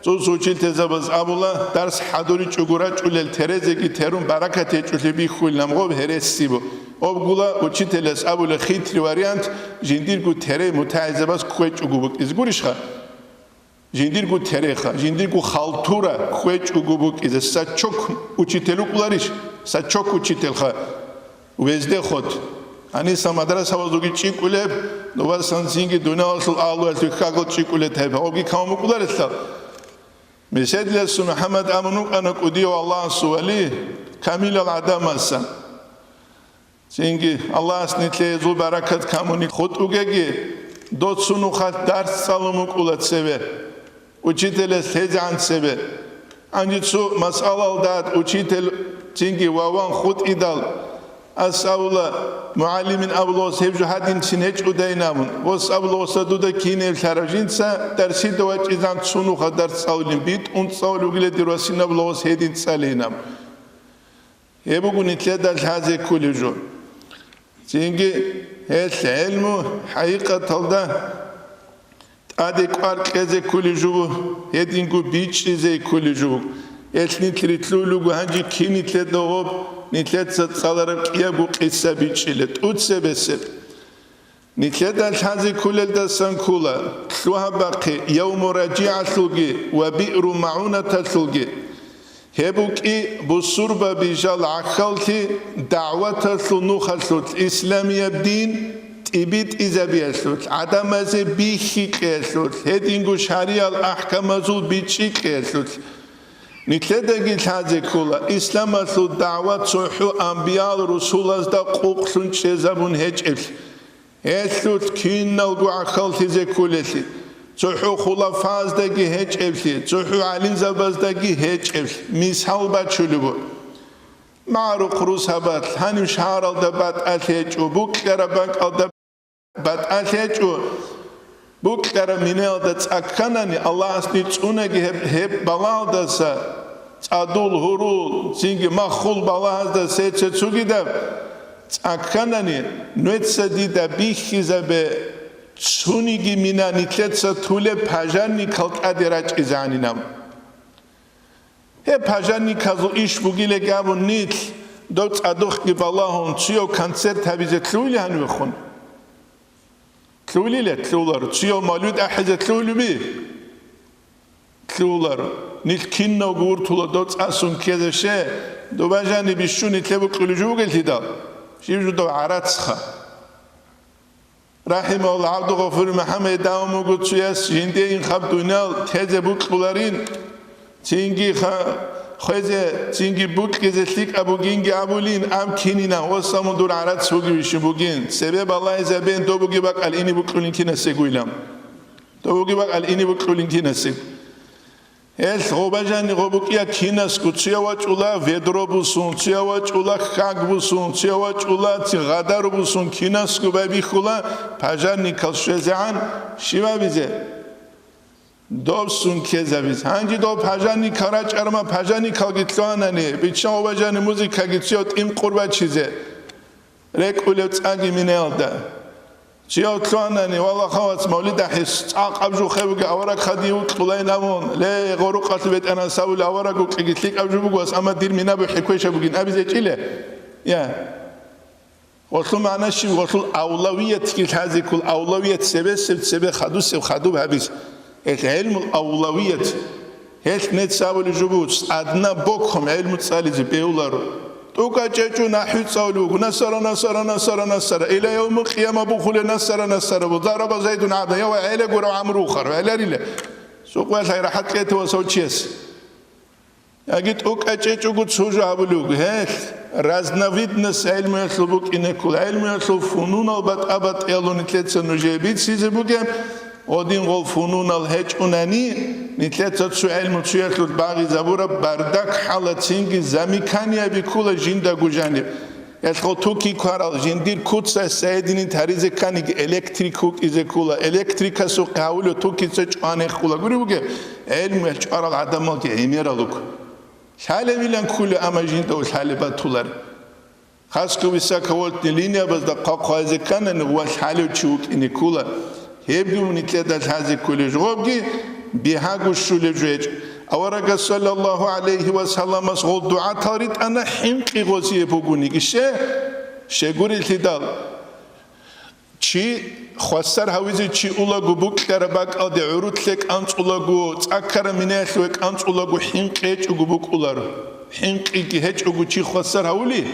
زوز اوچیل تزابز ابولا درس حدوری چگورا چولل ترزه کی ترون برکتی چولی بی خویل نمغوب هرسی بو اب گولا اوچیتل است ابولا خیتری واریانت جندیر گو تره متعلم است کوی چگو بک از گوریش خا جندیر گو تره خا جندیر گو خالتورا کوی چگو بک از سچوک اوچیتلو کلاریش سچوک اوچیتل خا وزده خود Ani samadara savazugi çikule, dova sansingi döne asıl ağlı etü kakıl çikule tepe. Ogi kamukular etler. Mesedle su Muhammed amunuk anak udiyo Allah'ın suvali, kamil al adam aslan. Çünkü Allah snitle zul barakat kamuni khut ugegi, dot sunu khat ders salumuk ulat seve. Uçitele tezan seve. Ancak su masal aldat uçitel çünkü vavan khut idal. Asavla muallimin ablos hevcu hadin sineç udaynamun. Vos ablosa duda kinel tarajinsa dersi dovaç izan sunu kadar savlin bit und savlu gile dirosin ablos hedin salinam. Yebugun itleda haze kuliju. Çünkü her ilmu hakikat alda adekvar keze kuliju hedin gu biçize kuliju. Esni tritlulu hangi kinitle doğup nitlet satsalarım kiye bu kissa biçilet utsebesep nitlet alhazi kulel da sankula şuha baqi yevmu raci'atulgi ve bi'ru ma'unatatulgi hebuki bu surba bijal akhalti da'watatul nukhatul İslamiye din tibit izabiyatul adamaze bihiqetul hedingu şarial ahkamazul biçiqetul Nitledegi tazekula İslam asıl davet sohu anbiyal rusulaz da qoqsun çezabun hecel. Esut kinnal gu akal tezekulesi. Sohu xulafazdagi hecel. Sohu alin zabazdagi hecel. Misal baçulu bu. Ma'ruf rusabat hanim şaral da bat alhecu bu karabank alda bat alhecu Bu kara minel da tsakanani Allah asni tsunagi hep balaldasa adul hurul çünkü mahul balazda seçe tsugida tsakanani nüetse dida bihiza be tsunigi mina nikletsa tule pajani kalk adiraç izaninam hep pajani kazu iş bugile gabun nit dot aduh gibi Allah'ın tsiyo kanser tabize tluli hanvekun تلولي تلولر تشيو مالود أحد تلولي بي تلولر نيل كينا وقور تولا دوت أسون كذا شيء دو بجاني بيشوني تلبو قلجو قلت دا شيء دو عراتسخا رحمه الله عبد غفور محمد داومو قلت شياس جندين خب دونال تهزه بوك قلارين تينجي خوزه تينجي بوك كزتليك أبو جينجي أبولين أم كينينا وصامون دور عرات سوغي بيشو بوغين سبب الله زبين دو بوغي باك الإني بوكلين كينا سيقويلام دو بوغي باك الإني بوكلين كينا سيق هل غوباجاني غوبوكيا كينا سكو تسيا واجولا فيدرو بوسون تسيا واجولا خاق بوسون تسيا واجولا تغادر بوسون كينا سكو بابي خولا پاجاني كالشوزعان شيوا بيزه دوبسون کذابیز هنگی دو پاجانی کارچ ارما پاجانی کاگیتلوانانی بیچن اوباجانی موزیک کاگیتیوت این قربت چیزه رک اولوت آگی مینالده چیوت لوانانی والله خوات مولد حس عقب جو خبگ اورا خدیوت قلای نمون لی غورو قاتبت انا ساول اورا گو کاگیتلیک ابجو بگوس اما دیر مینا به حکویش بگین ابیزه چیله یا وصل معنا شی وصل اولویت کی هذه کل اولویت سبب خدو بهبیز علم الأولوية هيك نتساول الجبوت أدنى بكم علم الثالث بيولار توكا جاجو نحو تساولوك نصر إلى يوم القيامة بخول نصر وضرب زيد عبدا يو عيلة قرأ عمرو خر وعلى ريلة سوقوال هاي راحت كيتو وسوتشيس أجد أجد سوجا أبلوج هل رازنا فيدنس علم يطلبك إنكول علم يطلب فنون أبد إلون نتلتس نجيبيت سيزبوجم ودين غول فنون الهج أناني نتلتس سو علم تسيطلب باغي زبورة بردك حالة سينجي زميكانيا بكل جندا جوجانب يتخل توكي كارال جندير كوتسا سيدين تاريزة كانيك إلكتريكوك إذا كولا إلكتريكا سو قاولو توكي تسج آنه كولا قريبوجم علم يجعل العدم الكي عميرالوك حاله ویلن کل آماجین داوش حاله باتولار خاص که ویسا کولت نلینیا باز دا قاقایزه کنه نقول حاله چوک اینی کولا هیچی منیتله دل هزی کلی جوابی بیهاگوش شوله جویج اورگا صلی الله علیه و سلم از قول دعا تارید انا حمقی غزیه بگونی گشه شگوری تدال چی خواستر هویزی چی اولاگو بوک کرباک آده عروت لک انت اولاگو تاکر منیخ لک انت اولاگو حنقیج اوگو بوک اولار حنقی که هیچ اوگو چی خواستر هولی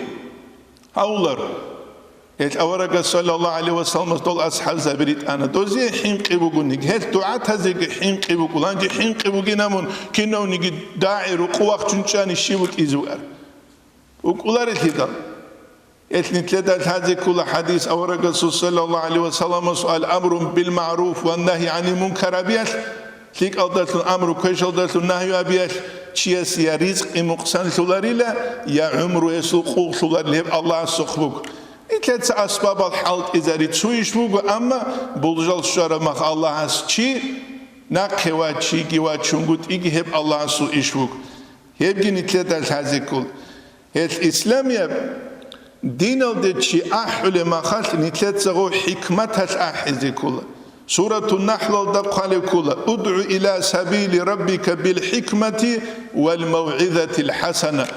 هولار هیچ اورگا صلی الله علیه و سلم دول اصحاب زبریت انا دوزی حنقی بگونیگ هیچ دعات هزیگ حنقی بگولانجی حنقی بگی نمون که نونیگی داعی رو قوق چونچانی شی بک ایزوار اوکولار تیدال اتنتلدت هذه كل حديث أو رسول صلى الله عليه وسلم سؤال أمر بالمعروف والنهي عن المنكر أبيات ليك أضلت الأمر كيش أضلت النهي أبيات شيء يا رزق مقسم سولاريلا يا عمر يسوق سولاريلا الله سخبك اتلت أسباب الحالة إذا رتسويش بوك أما بولجال شرمخ الله هس شيء نقوى شيء جوا شنقط إيجي هب الله سو إشبوك هبجي نتلدت هذه كل الإسلامية دين الدشي أحول ما خلت نتلتزغو حكمتها الأحزي كلها سورة النحل الدقال كلها ادع إلى سبيل ربك بالحكمة والموعظة الحسنة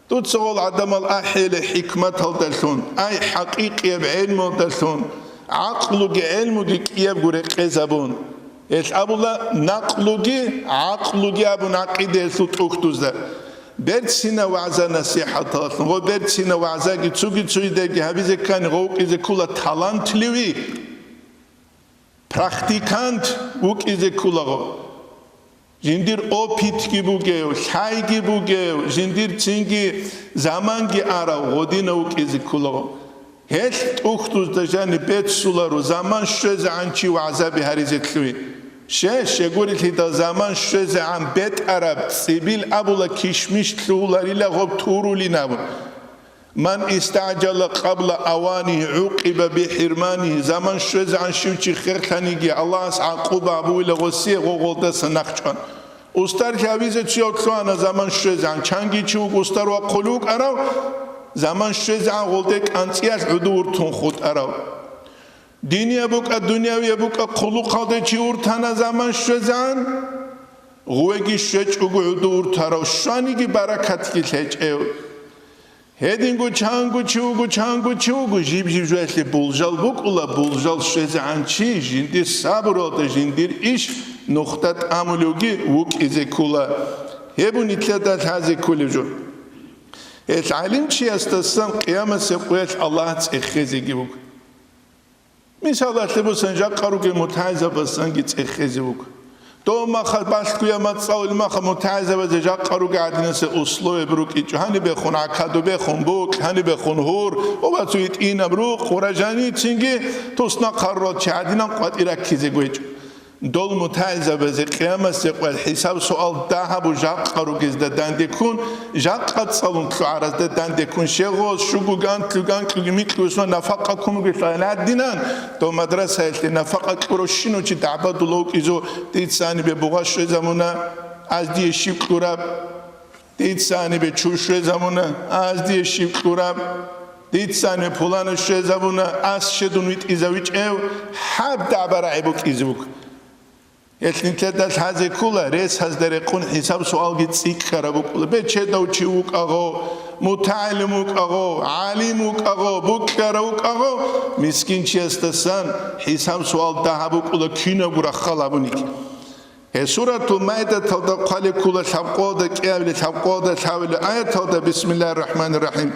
تتزغو العدم الأحيل حكمتها الدلثون أي حقيقي بعلم الدلثون عقلك علمك كيب قرق إزابون أبو الله نقلك عقلك أبو نقيد يسوط أختوز برسينا وعزا نصيحة طلعتن غو برسينا وعزا تسوغي تسويدهي هبيزه كان غوق إذا كولا تالانت لوي براكتيكانت وك إذا كولا غو جندير أوبيت كي بوغيو شاي كي بوغيو جندير تسينجي زمان كي آراو غودينا وك إذا كولا غو هل أختوز دجاني بيت سولارو زمان شوز عنشي وعزا بهاريزة لوي شگوری که در زمان شوز عن بیت عرب سیبیل ابولا کشمیش تلولاری لغب تورولی نبود من استعجل قبل اوانی عقب بحرمانی زمان شوز عن شوچی خیرخانیگی الله از عقوب ابوی لغسی غوغلده سنخچان استر که عویزه چی اکتوانا زمان شوز عن چنگی چوک استر و قلوک اراو زمان شوز عن غلدک انسیاز عدورتون خود اراو دینی ابوک الدنیاوی ابوک قلو قاده چی ورتانا زمان شوزان غوگی شچ اوگو عدور تارو شانیگی برکت کی لچ ایو هدینگو چانگو چوگو جیب جوهلی بولجال بوک اولا بولجال شوزان چی جندیر صبر آده جندیر ایش نقطت عملوگی وک ایزه کولا هبون اتلادت هزه کولی جو علم چی استستان قیامت سبقیت الله تخیزیگی بوک مثلا تبو سنجاق قروق متعزة بسنجت إخزوك تو ما خد باش كويا ما تصاول ما خد متعزة بزجاق قروق عدنا سأصلو بروك إيجو هني بخون عكادو بخون بوك هني بخون هور وباتويت إينا بروك خورجاني تسنجي توسنا قررات شعدنا قوات إراكيزي قويجو دول متعزة بزي قيامة سيقوال حساب سؤال داهب وجاق قروق إزدا داندكون جاق قد صالون تلو عرز دا داندكون شغوز شوقو غان تلو ميتلو اسمه نفقا كونو بيطلع دينان دو مدرسة يلتي نفقا كورو شنو چي دعبادو لوك إزو ديت ساني ببغاش شوي زمونا از دي شيب كوراب ديت ساني بچوش شوي زمونا از دي شيب كوراب ديت ساني پولان شوي زمونا از شدونويت إزاويچ ايو حب دعبارا عبوك إزوك اتنتلدت هذه كلها رئيس هذا يكون حساب سؤال جت سيك خرابوك بيتشي دوتشيوك أغو متعلموك أغو عالموك أغو بكروك أغو مسكين شيستسان حساب سؤال دهبوك ولا كينا برا خلابونيك هي سورة المائدة تلدا قال كل شبقودة كامل شبقودة حول آية تلدا بسم الله الرحمن الرحيم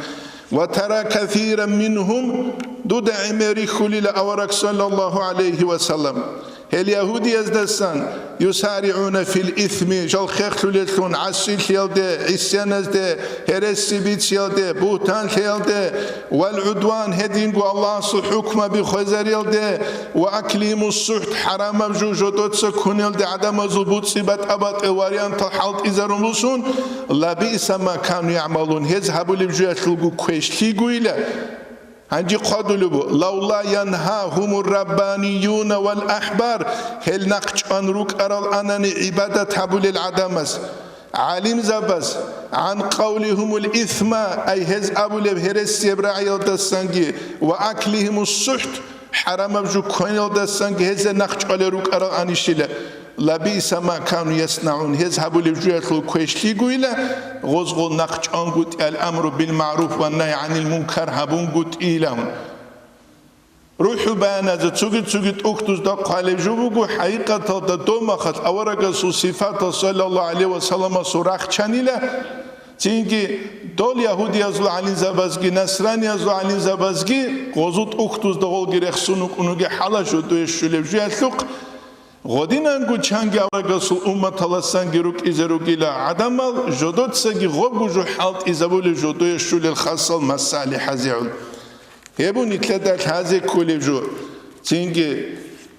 وترى كثيرا منهم دود عمري خليل أورك صلى الله عليه وسلم اليهودي أزدسان يسارعون في الإثم جل خخلو لتلون عسل يلده عسيان أزده هرسي بيت يلده بوتان يلده والعدوان هدينغو الله حكم بخزر يلده وأكلهم السحت حرام بجوجودات سكون يلده عدم زبوط سبات أبات واريان تحالت إذا رموسون لبئس ما كانوا يعملون يذهبوا لبجوات لغو كويشتي قويلة هنجي قادلوا لولا ينهاهم الربانيون والأحبار هل نقش أنروك أرال أنني عبادة هبول العدمس عالم زبس عن قولهم الإثم أي هز أبو لبهرس يبرعي الدسنجي وأكلهم السحت حرام بجو كوين الدسنجي هز نقش ألروك أرال أنشيلة لبئس ما كانوا يصنعون يذهبوا لبجوات الكويشتي قويلة غزغو نقش أنقود الأمر بالمعروف والنهي عن المنكر هبون قد إيلهم روحوا بانا تسوغت أكتوز دا قال جوبوغو حقيقة دا دومخت أورغ صفات صلى الله عليه وسلم سوراخ چانيلة تينكي دول يهودي يزلو علين زبازگي نصراني يزلو علين زبازگي غزوت أكتوز دا غول گرخ سنوك اونوغي حالا جدو يشولي بجوات لوق غودينانگو چانگي أورغسول أمت الله سانگيروك إزاروكيلا عدمال جدود ساگي غوبو جو حالت إزابولي جدو يشولي الخاصل مسالي حزيعول هبون إتلادات هذه كله جو تينجي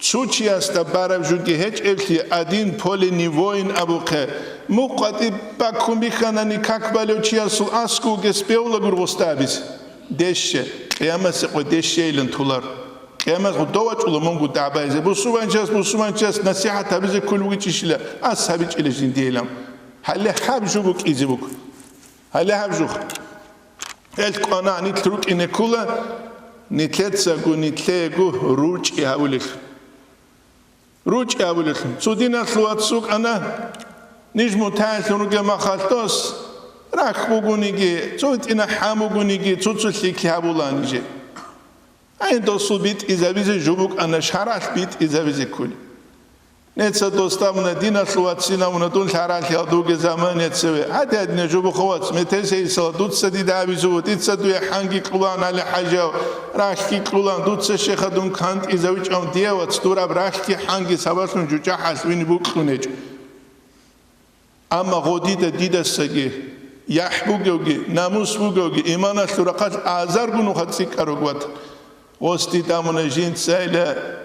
تشوشي است بارب جو که هیچ افتی ادین پول نیوین ابوقه مقدی باکم بیخانانی کاکبالو چیاسول اسکو گسپیولا گرگستابیز دشه قیامت سق دشه ایلن تولار قیامت خداوت علمون دعبایزه بوسوانچاس نصیحت تبیز کلوگی چیشله از هبیچ ایلشین دیلم هله هب جو بک ایزی بک هله هب جو الت قانا نیتروک اینکولا نیتلتسگو نیتلگو روچ یهولخ روچ یهولخ سودین اسلوات سوق انا نجمو تاثیرو که مخالطاس رخ بگونیگی سود اینا حموگونیگی سودسلی که هبولانیجه این دوستو بیت ایزابیز جوبوک انا شرح بیت ایزابیز کلی نتسا دوستامونه دین اسلوات سینامونه دون شرح یادوگ زمان نتسوه حتی ادنه جوبو خوات متسه ایسا دوتسا دیده عبیزو دیتسا دوی حنگی قلان علی حجاو راشکی قلان دوتسا شیخ دون کانت ایزاویچ ام دیوات ستوراب راشکی حنگی سباسون جوچا حسوینی بکنیج اما غودیده دیده سگی یحبوگوگی ناموس بوگوگی ایمان اشترقات آزار گونو خدسی کاروگوات وستی دامون جنت سایل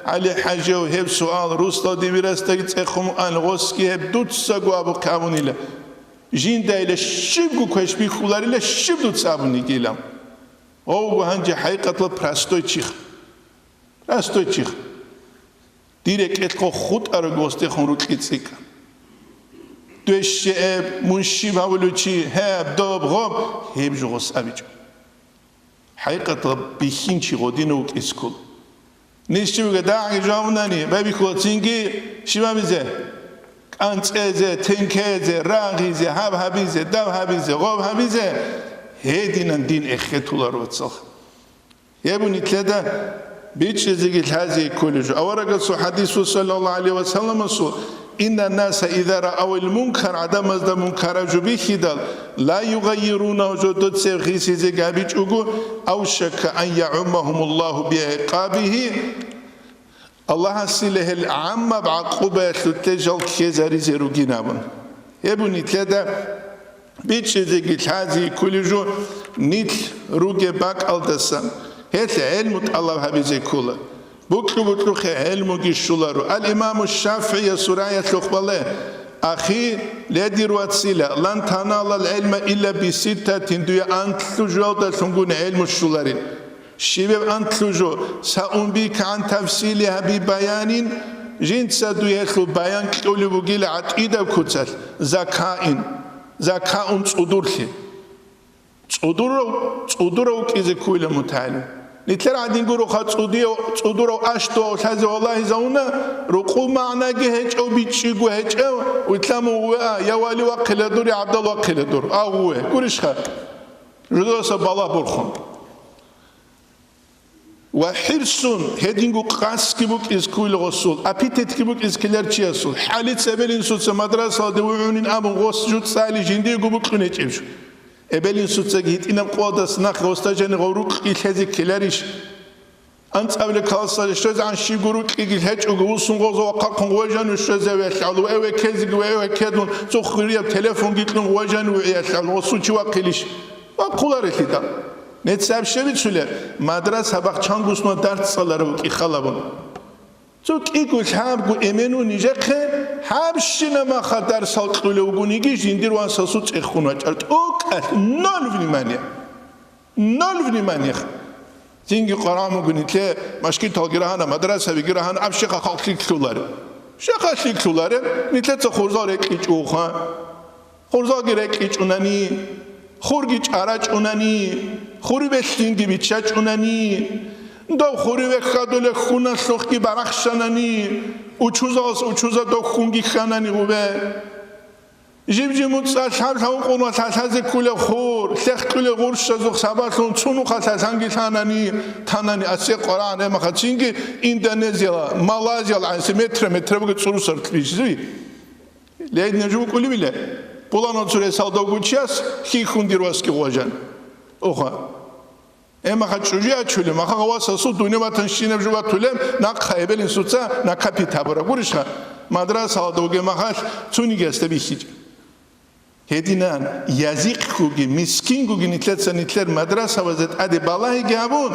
علی حجه و هب سوال روستا دیویرستگی تخم آن وسکی هب دوت سگو ابو کامونیله جن دایل شب گو کش بی خولاریله شب دوت سابونی گیلم او گو هنجی حقیقت ل پرستوی چیخ دیرک اتقو خود ارگوسته خون رو کیتسیک دوش منشی باولوچی هب داب غاب هب جوس ابیجو حقيقة بيخينشي غودينو كيسكول نيشتو غداعي جامناني بابي كوتينجي شما بيزه أنتزه تنكزه راغيزه هابيزه دابهابيزه غابهابيزه هيدين دين إخيتولار وتصخ يبوني تلادا بيتشزيجي هذه كل أورجسو حديث صلى الله عليه وسلم إن الناس إذا رأوا المنكر عدم از منكر جبي خدال لا يغيرونه جدد سيغيسي زيغابيج أغو أو شك أن يعمهم الله بعقابه الله سيله العام بعقوبة تجل كيزاري زيروغي نابن يبوني تلادا بيتش زيغي هذه كل جو نيت روغي باك الدسان هيت علم الله هبيزي كولا بكرو علم جيشولارو الإمام الشافعي سورية لقبله أخي لدي رواتسيلا لن تنال العلم إلا بستة تندوي أنتلو جودة سنقون علم الشولارين شباب أنتلو سأنبيك عن تفصيلها ببيان جنت سدوي يخلو بيان كولي بقيل عتيدة كتل زكاء تصدورك تصدورو كيزي كويلة متعلم نتلر عدين قولوا خد صدورو أشتو هذا والله زونا رقو معنا جهج أو بيتشيجو هج أو ويتلامو يا والي وقل دور يا عبد الله وقل دور هو كلش خد جدوس بالله برخم وحرصون هدينجو قاس كيبوك إز كل غسول أبيتت كيبوك إز كلر تشيسول حالة سبلين سوت مدرسة دوعونين أبو غوس جود سالي جندي جوبك خنيتشيش ابلين سوتساگیت اینم قوادس نخ واستاجن غوروق ایلهزی کلریش أنت كالصال شوز عن شيغورو كيجي هج وغوسون غوزو وقاقون وجانو شوز ويشعلو ايوه كيزيغ وايوه كيدون تخريب تليفون جيتلون وجانو ويشعلو وسوچي واقيليش وقولار ليدا نتساب شوي تشولر مدرسه باق چانگوسنو درس صالارو كي خلابون تو كيغو حابغو امنو نيجخه حابشنا ما خطر سالقلو غونيگي جيندير وان ساسو چخونو چارت اوك نول внимание Тинги Кораму гунитле машки талгирахана мадраса вигирахана абшиха халкликлулары. Шаха кликлулары нитле цохурзарек ичуха. Хурзагирек ичунани. Хургич арач унани. Хурибештинги бичач унани. До хуривек хадуле хуна сохки барахшанани. Учуза до хунги ханани губе. جيبجيموت ساشال ساوقون ساشال كل خور سخ كل غور شزوق سباسون تونو خاسانجي ثاني أسي قرآن ما خاتشينجي إندونيسيا ماليزيا العنسي متر بقى تصورو سرتليشي لأن نجوم كل بيله بولانو توري سالدو غوتشياس كي خونديرواسكي غوجان أوها ما خاتشوجي أشولي ما خاواسا سو دنيا ما تنشينا بجوا تولم ناق خايبلين سوتسا ناقابي تابورا غوريشها مدرسة هذا ما خاش توني جست بيشيج هدينان يزيق كوجي مسكين كوجي نتلر مدرسة وزت أدي بالله جابون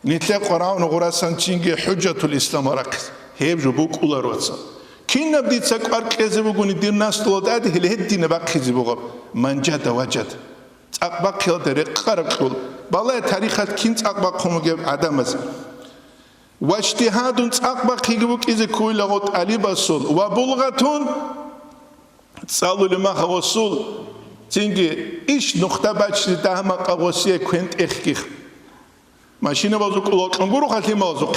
نتلر قرآن وقرآن تيجي حجة الإسلام ركز هيب جبوك ولا روتسا كين نبدي تسكر كذب وقولي دير ناس طلعت أدي هل هدينا بكذب وقول من جد وجد أقبل كل درق قرب كل بالله تاريخات كين أقبل قوم جاب عدمز واجتهاد أقبل كيجبوك إذا كل لغت علي بسول وبلغتون صالوا لما خوصول تيجي إيش نقطة بتشتي تهم قوسية كنت إخكيخ ماشينا بازوك لوك نقولوا خلي مازوك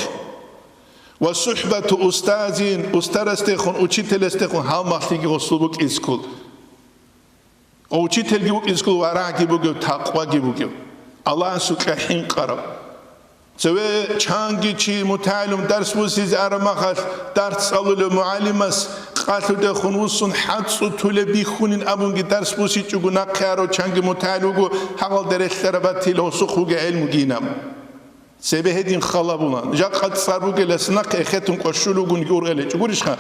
والصحبة أستاذين أستاذستخون أوتشيتلستخون هل مخليك غصوبك إسكول أوتشيتلجيبوك إسكول وراجيبوك تقوى جيبوك الله سكحين قرب سوى چانگی چی متعلم درس بوسیز ارمخش درس سالول معلمس قاتل دخون وسون حدس و طول بیخونین ابونگی درس بوسی چگو نقیارو چانگی متعلمگو حقال درختر بطیل و سخوگ علم گینم سبه هدین خلابونان جا قد سربوگ لسنق اخیتون قشولوگون گورغلی چگوریش خان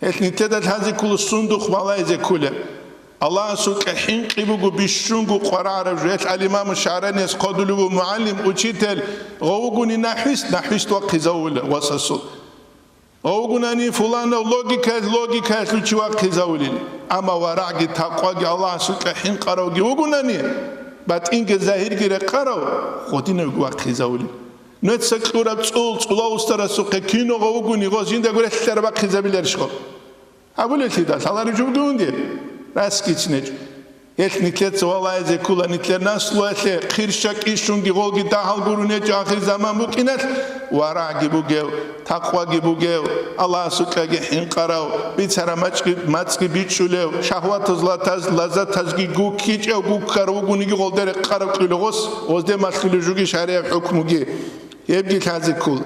هتنی تدد هزی کل صندوق مالایزه کله الله سكحين قبوا بيشونغو قرار رجال الإمام الشعراني قدلوا معلم أشيتل غوغوني نحوست وقزول وسسول غوغوناني فلان لوجيكا لوتشي وقزول أما وراء تقوى الله سكحين قراوجي غوغوناني بات إنك ظاهر غير قراو خدينا وقزول نتسكتورا تقول أسترا سكحينو غوغوني غوزين دعورة تربا قزابيلرشوا أقول لك ده سالار جودون دي راسكيتش نج نتلت والله إذا كل نتلت ناس لوله خيرشك إيشون جيغول جداهل قرونه جاخر زمان بكينات وراء جبوجيو تقوى جبوجيو الله سكاجي حين قراو بيتسرا ماتسكي بيتشوليو شهوات زلاتاز لذات تزجي جو كيج أو جو كارو جونيجي غول در قراو كيلوغوس وزده ماسكيلو جوجي شريعة حكموجي يبدي هذا كل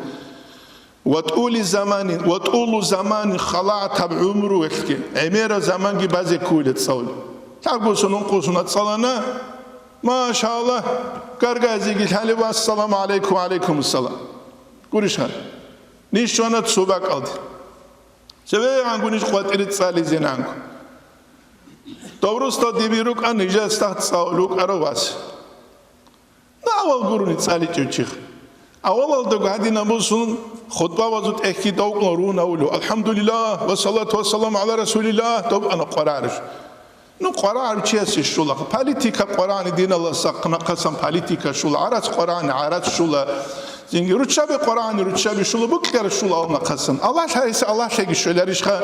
وطول زمان خلاع تبع عمره وحكي عمير زمان جي بازي كولة تصول تعقوسون انقوسون اتصالنا ما شاء الله قرقازي قلت هالي والسلام عليكم وعليكم السلام قوليش هال نيش وانا تصوبك قلت سبيه عنكو نيش قوات إرد سالي زين عنكو دوروستا ديبيروك أن نجا استخد ساولوك أرواس ناوال قروني تسالي تشيخ أول ده قاعدين نبصون خطبة وزت أحكي دوق نورون أولو الحمد لله والصلاة والسلام على رسول الله طب أنا قرارش نو قرار شيء شولا بوليتيكا قرآن دين الله سقنا قسم بوليتيكا شولا عرض قرآن عرض شولا زين رتشابي قرآن رتشابي شولا بكر شولا الله قسم الله هيس الله شيء شولارش خا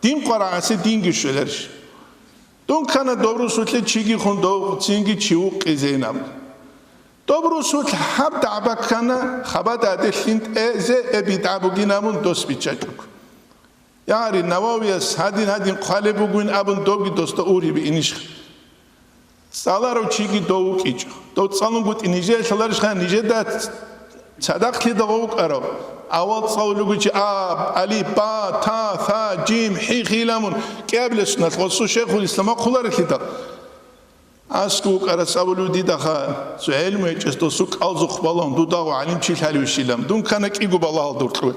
دين قرآن سي دين شولارش دون كان دورو سوتل چيگي خون دو چيگي چيو قزينام دبرو سوت حب دعبك كنا خباد أدلينت إز أبي دعبوجينامون دوست بيتشاجوك يعني نواويس هادين قالبوجين أبون دوغي دوست أوري بإنيش سالارو تشيجي دوك إيج دوت سالون قلت إنيجي سالارش خان نيجي دات صدق لي دوك أرو أول صولو قلت علي با تا ثا جيم حي خيلامون كابل سنة وصو شيخ الإسلام قلار كده Asku karasavulu didaha su elmu eçesto su kalzuk balon dudağı alim çilhali uşilam dun kanak igu balal durtlu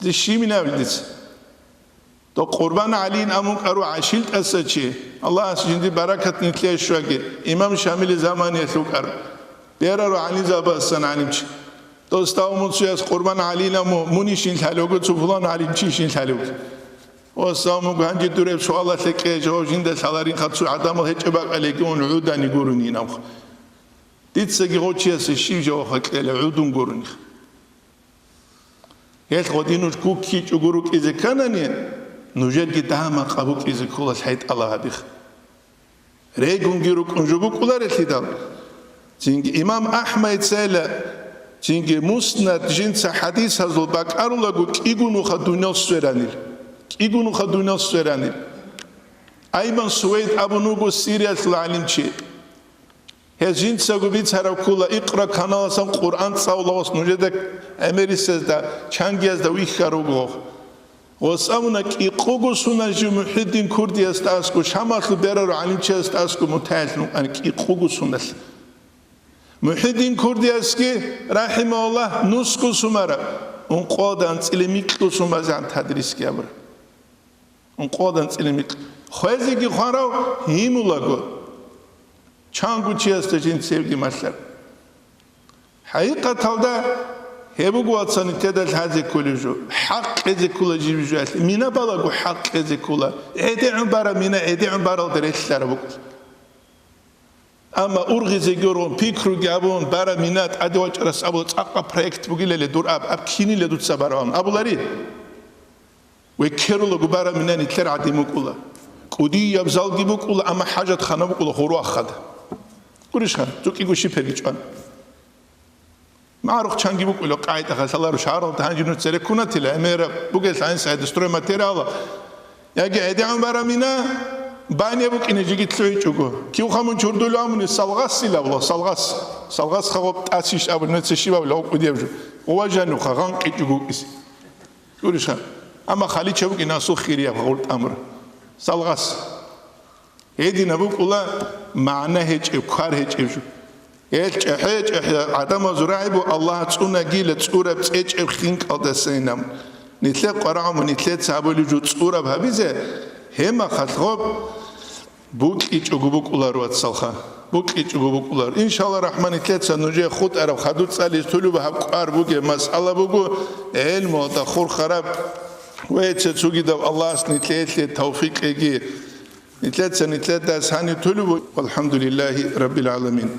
zişimine bildiz to Qurban Ali'nin amun karu aşilt asaçı Allah şimdi barakat nitliye şu agi İmam Şamil zamaniye sukar beraru Ali zabasan alimçi to stavumut suyas Qurban Ali'nin amu munişin halogu çubulan alimçi işin halogu o samu ganji durev suala seke jojinde salarin khatsu adamı heçebak aleki on udani guruni nam ditse girochiyası şivje o hakele udun guruni yel godinus kuki çuguruk ize kanani nujer gidama qabuk ize kula hayt Allah bih regun giruk unjubuk ular etidal çünkü İmam Ahmed sele çünkü musnad jinsa hadis hazul bakarula guk igunu khadunyal söylenir İgunu kaduna söylenir. Ayman Suveyd Abu Nugu Siriyatlı alimçi. Hezin sagubit sarakula ikra kanalsan Kur'an savlavas nujedek emerisezda çangiyazda uykarugo. Osamunak iqogu sunajı Muhiddin Kurdiyaz tasku şamatlı beraru alimçiyaz tasku mutayaznu anik iqogu sunal. Muhiddin Kurdiyaz ki rahimahullah nusku sumara. Un qodan tsilimiklu sumazan tadris kiyabra. Qodan tsilimik xoezigi xarav himulago çangu çiyastacin sevgi maslar haqiqatalda hebugu atsani tedel haze koleju haq ezekula jivjuat mina balagu haq ezekula ed'u bara mina ed'u bara dereslar bu ama urgize göron pikru gabon bara minat advaç rasabu tsaqqa projekt bugilele dur ab kinile dut sabaram abulari ve kerula gubara minen itler adimukula kudi yabzal gibukula ama hajat khanabukula horu akhad kurishkhan tuki gushi pergichwan maruk changibukula qaida khasalar sharo tanjinu tsere kunatila emera bugel science industry material yagi edam baramina bane bukine jigitloy chugo ki khamun churdulu amni salgas silavla salgas khagop tasish abne tshiva lo kudiyevju owajanu khagan qichugo is kurishkhan ama khali çabuk inasu khiriya qult amr salgas edina bukula maana hiç ukar hiç hiç adam azraibu Allah tsuna gile tsura hiç khink adasenam nitle qaram nitle tsabulu ju tsura babize hema khatgob buk iç ugubuklar vat salha buk iç ugubuklar inşallah rahman nitle tsanuje khut arab khadut salis tulu bahab qar buge masala bugu el moda khur kharab ويتشت سوجد الله نتلت توفيق إجي نتلت سنتلت سهاني تلو والحمد لله رب العالمين